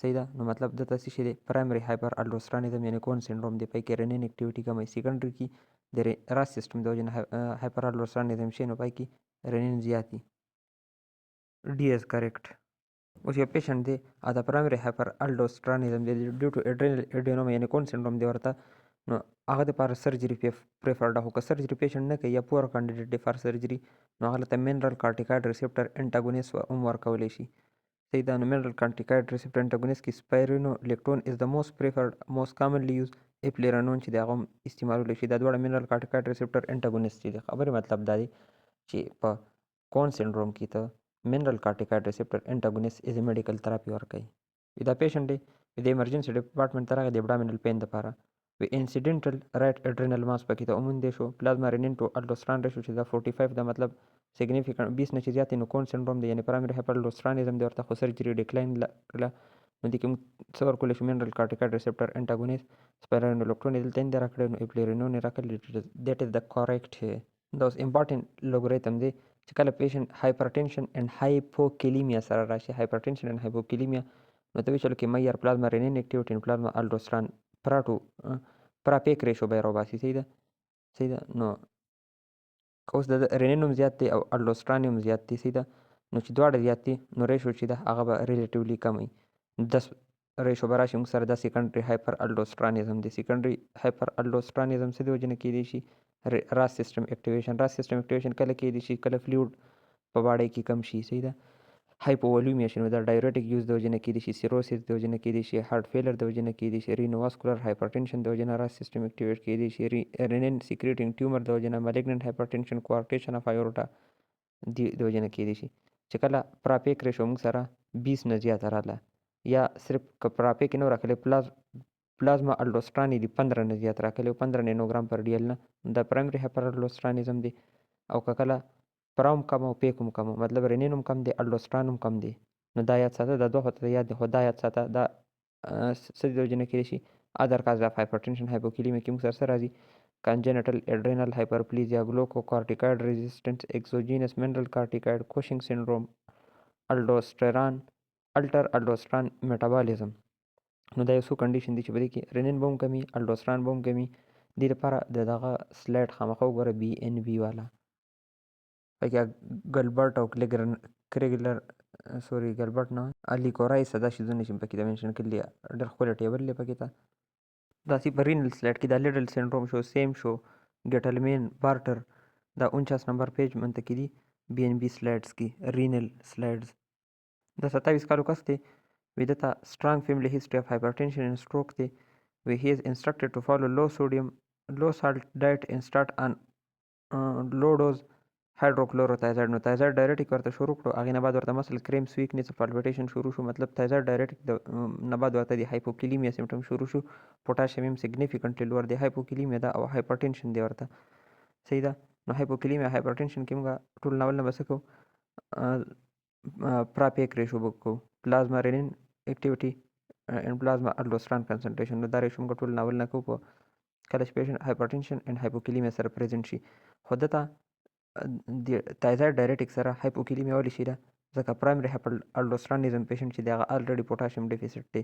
صحیح ده. نو مطلب دته څه شی دی؟ پرایمري هایپر الډوسترانیزم یعنی کون سنډروم دی. پای کې رینین اکټیویټي کمه وي. سیکنډري کې د راس سیستم د وجې نه هایپر الډوسترانیزم شي، نو پای کې رینین زیات وي. ډي از کریکټ. اوس یو پیشنټ دی د پرایمري هایپر الډوسترانیزم دی ډیو ټو اډرینل اډینوما یعنی کون سنډروم دی ورته. نو هغه دپاره سرجري پریفرډ ده. خو که سرجري پیشنټ نه کوي یا پور کانډیډیټ دی فار سرجري نو هغه ته منرل کارټیکایډ ریسپټر انټاګونیست هم ورکولی شي. صحیح ده. نو منرل کارټیکایډ ریسپټر انټاګونیست کې سپایرینولیکټون از د موست پریفرډ موست کامنلی یوز اپلیرانون چې د هغه هم استعمالولی شي. دا دواړه منرل کارټیکایډ ریسپټر انټاګونیست دي. خبرې مطلب دا دی چې په کون سنډروم کې ته منرل کارټیکایډ ریسپټر انټاګونیست از میډیکل تراپي ورکوي. دا پیشنټ دی د ایمرجنسي ډپارټمنټ ته راغی د ابډامینل پین دپاره. انسیډنټل رایټ اډرینل ماس پکې ته وموندی شو. پلازما رینین ټو الډوستران ریشو چې دا 45 ده، مطلب سیګنیفیکنټ 20 نه چې زیات نو کون سنډروم دی یعنی پرایمري هایپر الډوسترانیزم دی. ورته خو سرجري ډیکلاین کړله نو دې کې موږ څه ورکولی شو؟ منرل کارټیکایډ ریسپټر انټاګونیست. سپایرینولیکټون یې دلته نه راکړی نو اپلیرینون یې راکړی. دیټ از د کریکټ. دا اوس امپارټنټ لوګریتم دی چې کله پیشنټ هایپرټینشن اینډ هایپوکلیمیا سره راشي. هایپرټینشن اینډ هایپوکلیمیا نو ته وایي چلو کې معیار پلازما رینین اکټیویټي پلازما الډوستران پراپیک ریشو به یې راوباسي. صحیح ده. صحیح ده. نو که اوس د رینین هم زیات دی او الډوستران هم زیات دی. صحیح ده. نو چې دواړه زیات دي نو ریشو چې ده هغه به ریلیټیولی کم وي. 10 ریشو به راشي موږ سره دا سیکنډري هایپر الډوسترانیزم دی. سیکنډري هایپر الډوسترانیزم څه د وجې نه کیدای شي؟ راس سیستم اکټیویشن. راس سیستم اکټیویشن کله کیدای شي؟ کله فلویډ په باډۍ کې کم شي. صحیح ده. هایپوولیمیا شي نو دا ډایورټک یوز د وجې نه کیدای شي، سیروسس د وجې نه کیدای شي، هارت فیلر د وجې نه کیدای شي، رینوواسکولر هایپرټینشن د وجې نه راس سیستم اکټیویټ کیدای شي، رینین سیکریټینګ ټیومر د وجې نه، مالیګننټ هایپرټینشن، کوارټیشن اف ایورټا د وجې نه کیدای شي. چې کله پراپیک ریشو موږ سره 20 نه زیاته راغله یا صرف که پراپیک نه راکلی پلازما الډوستران دی 15 نه زیات راکلی 15 نینوګرام پر ډی ایل نه دا پرایمري هایپر الډوسترانیزم دی. او که کله پرا هم کم او پیک هم کم مطلب رینین هم کم دی الډوستران هم کم دی نو دا یاد ساته. دا دوه خو ته یاد دی خو دا یاد ساته دا څه د وجې نه کیدای شي؟ ادر کاز اف هایپرټینشن هایپوکلیمیا کې موږ سره څه راځي؟ کانجنټل اډرینل هایپرپلیزیا، ګلوکوکارټیکایډ ریزسټنس، ایکزوجینس منرل کارټیکایډ، کوشنګ سنډروم، الډوستران الټر الډوستران میټابالیزم. نو دا یو څو کنډیشن دي چې په دې کې رینین به هم کمي الډوستران به هم کمي. دې لپاره د دغه سلایډ خامخا وګوره بي ان بي والا. پکې ګلبرټ او کریګلر ګلبرټ نه الیکورایس دا شیزونه چې پکې د منشن کړي ډېر ښکلی ټیبل دی پکې ته. داسې په رینل سلایډ کې دا لیډل سنډروم شو، سیم شو، ګیټلمین بارټر دا 49 نمبر پیج منتقي دي بي ان بي سلایډز کې رینل سلایډز. د 27 کالو کس دی وی دته strong family history of hypertension and stroke دی. وی he is instructed to follow low sodium low salt diet and start on low dose هایدروکلوروتایزاید. نو تایزاید ډایریټیک ورته شروع کړو، هغې نه بعد ورته مسل کریمس ویکنیس پالپیټیشن شروع شو. مطلب تایزاید ډایریټیک نه بعد ورته د هایپوکلیمیا سیمټم شروع شو. پوټاشیم هم سیګنیفیکنټلی لوړ دی، هایپوکلیمیا ده او هایپرټینشن دی ورته. صحیح ده. نو هایپوکلیمیا هایپرټینشن کې موږ ټول ناول نه به څه کوو، پراپیک ریشو به کوو، پلازما رینین اکټیویټي اینډ پلازما الډوستران کنسنټریشن. نو دا ریشو موږ ټول ناول نه کوو کله چې پیشنټ هایپرټینشن اینډ هایپوکلیمیا سره پریزنټ شي. خو دته د تایزاید ډایریټیک سره هایپوکلیمیا ولې شي ده، ځکه پرایمري هایپر الډوسترانیزم پیشنټ چې دی هغه الریډي پوټاشیم ډیفیسټ دی.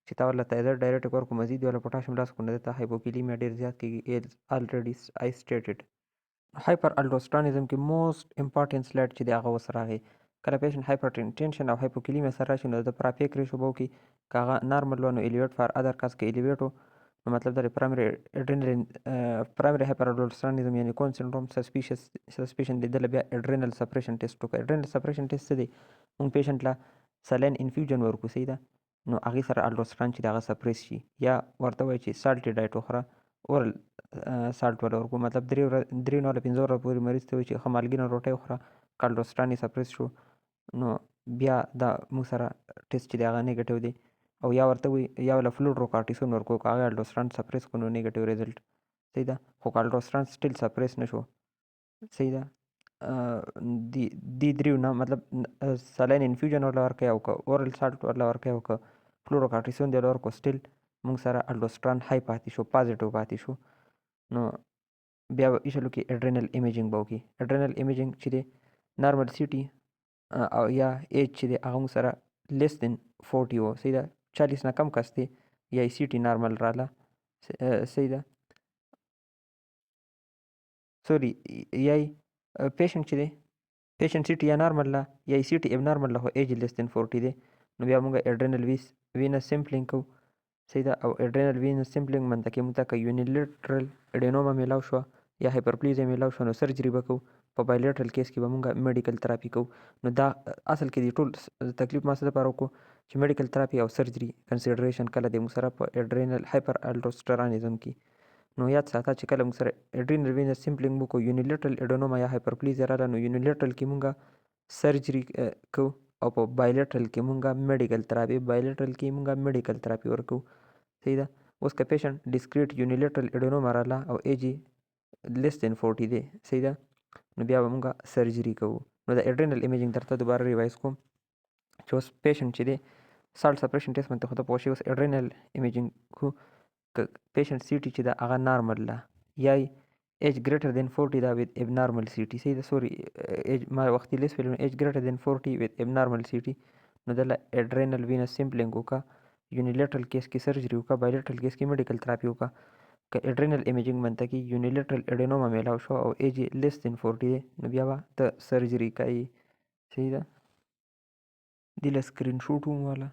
چې تا ورله تایزاید ډایریټیک ورکړو مزید والا پوټاشیم لاس کړو، نو دته هایپوکلیمیا ډېر زیات کېږي. ایز الریډي آی سټیټډ. هایپر الډوسترانیزم کې موسټ امپارټنت سلایډ چې دی هغه اوس راغی. کله پیشنټ هایپرټینشن او هایپوکلیمیا سره راشي، نو د پراپیک ریشو به وکړي. که هغه نارمل و نو الیویټ فار ادر کاز، که الیویټ و نو مطلب دا پرایمري هایپر الډوسترانیزم یعنی کون سنډروم سسپیشن لیدله، بیا اډرینل سپریشن ټیسټ وکړه. اډرینل سپریشن ټیسټ څه دی؟ موږ پیشنټ له سلاین انفیوژن ورکو. صحیح ده. نو هغې سره الډوستران چې دی هغه سپریس شي، یا ورته وایي چې سالټي ډایټ وخوره، اورل سالټ ولا ورکو. مطلب 3 نه 15 ورځې پورې مریض ته وایي چې ښه مالګینه روټۍ وخوره. که الډوستران یې سپریس شو نو بیا دا موږ سره ټیسټ چې دی هغه نیګیټیو دی. او یا ورته وایي یا ولا فلوډروکارټیسون ورکو، که هغه الډوستران سپریس کړو نو نیګیټیو ریزلټ. صحیح ده. خو که الډوستران سټیل سپریس نه شو، صحیح ده، دې دریو نه مطلب سلاین انفیوژن ورله ورکوي، او که اورل سالټ ورله ورکوي، او که فلوډروکارټیسون دی ورله ورکو، سټیل موږ سره الډوستران های پاتې شو، پازیټیو پاتې شو، نو بیا به ایشلو کې اډرینل ایمیجنګ به وکړي. اډرینل ایمیجنګ چې دی نارمل سی ټي او یا ایج چې دی هغه موږ سره لیس دین 40 و. صحیح ده. 40 نه کم کس دی یا سی ټي نارمل راله. صحیح ده. سوري یا پیشنټ چې دی پیشنټ سی ټي یا نارمل له یا سی ټي اب نارمل له خو ایج لیس دین 40 دی، نو بیا موږ اډرینل وینس سیمپلینګ کوو. صحیح ده. او اډرینل وینس سیمپلینګ منطقې موږ ته که یونیلیټرل اډینوما میلاو شوه یا هایپرپلیزیا میلاو شوه نو سرجري به کوو. په بایلیټرل کیس کې به موږ میډیکل تراپي کوو. نو دا اصل کې دی ټول تکلیف ما څه دپاره وکړو چې میډیکل تراپي او سرجري کنسیډریشن کله دی موږ سره په اډرینل هایپر الډوسترانیزم کې. نو یاد ساته چې کله موږ سره اډرینل وینس سیمپلینګ وکړو، یونیلیټرل اډینوما یا هایپرپلیزیا راغله، نو یونیلیټرل کې موږ سرجري کوو، او په بایلیټرل کې موږ میډیکل تراپي ورکوو. صحیح ده. اوس که پیشنټ ډسکریټ یونیلیټرل اډینوما راغله او ایج لیس دین 40 دی، صحیح ده، نو بیا به موږ سرجري کوو. نو د اډرینل ایمیجنګ درته دوباره ریوایز کوم چې اوس پیشنټ چې دی سالټ سپریشن ټیسټ باندې خو ته پوه شوې. اوس اډرینل ایمیجنګ کو، که پیشنټ سی ټي چې ده هغه نارمل ده یا ایج ګریټر دین 40 ده وذ اب نارمل سی ټي. صحیح ده. سوري ایج ما وختي لیس ویلو، ایج ګریټر دین 40 وذ اب نارمل سی ټي، نو دله اډرینل وینس سیمپلینګ وکړه، یونیلیټرل کیس کې سرجري وکړه، بایلیټرل کیس کې میډیکل تراپي وکړه. که اډرینل ایمیجنګ منته کې یونیلیټرل اډینوما میلاو شو او ایج لیس دین 40 دی، نو بیا به ته سرجري کوي. صحیح ده. دې له سکرین شوټ ومواله.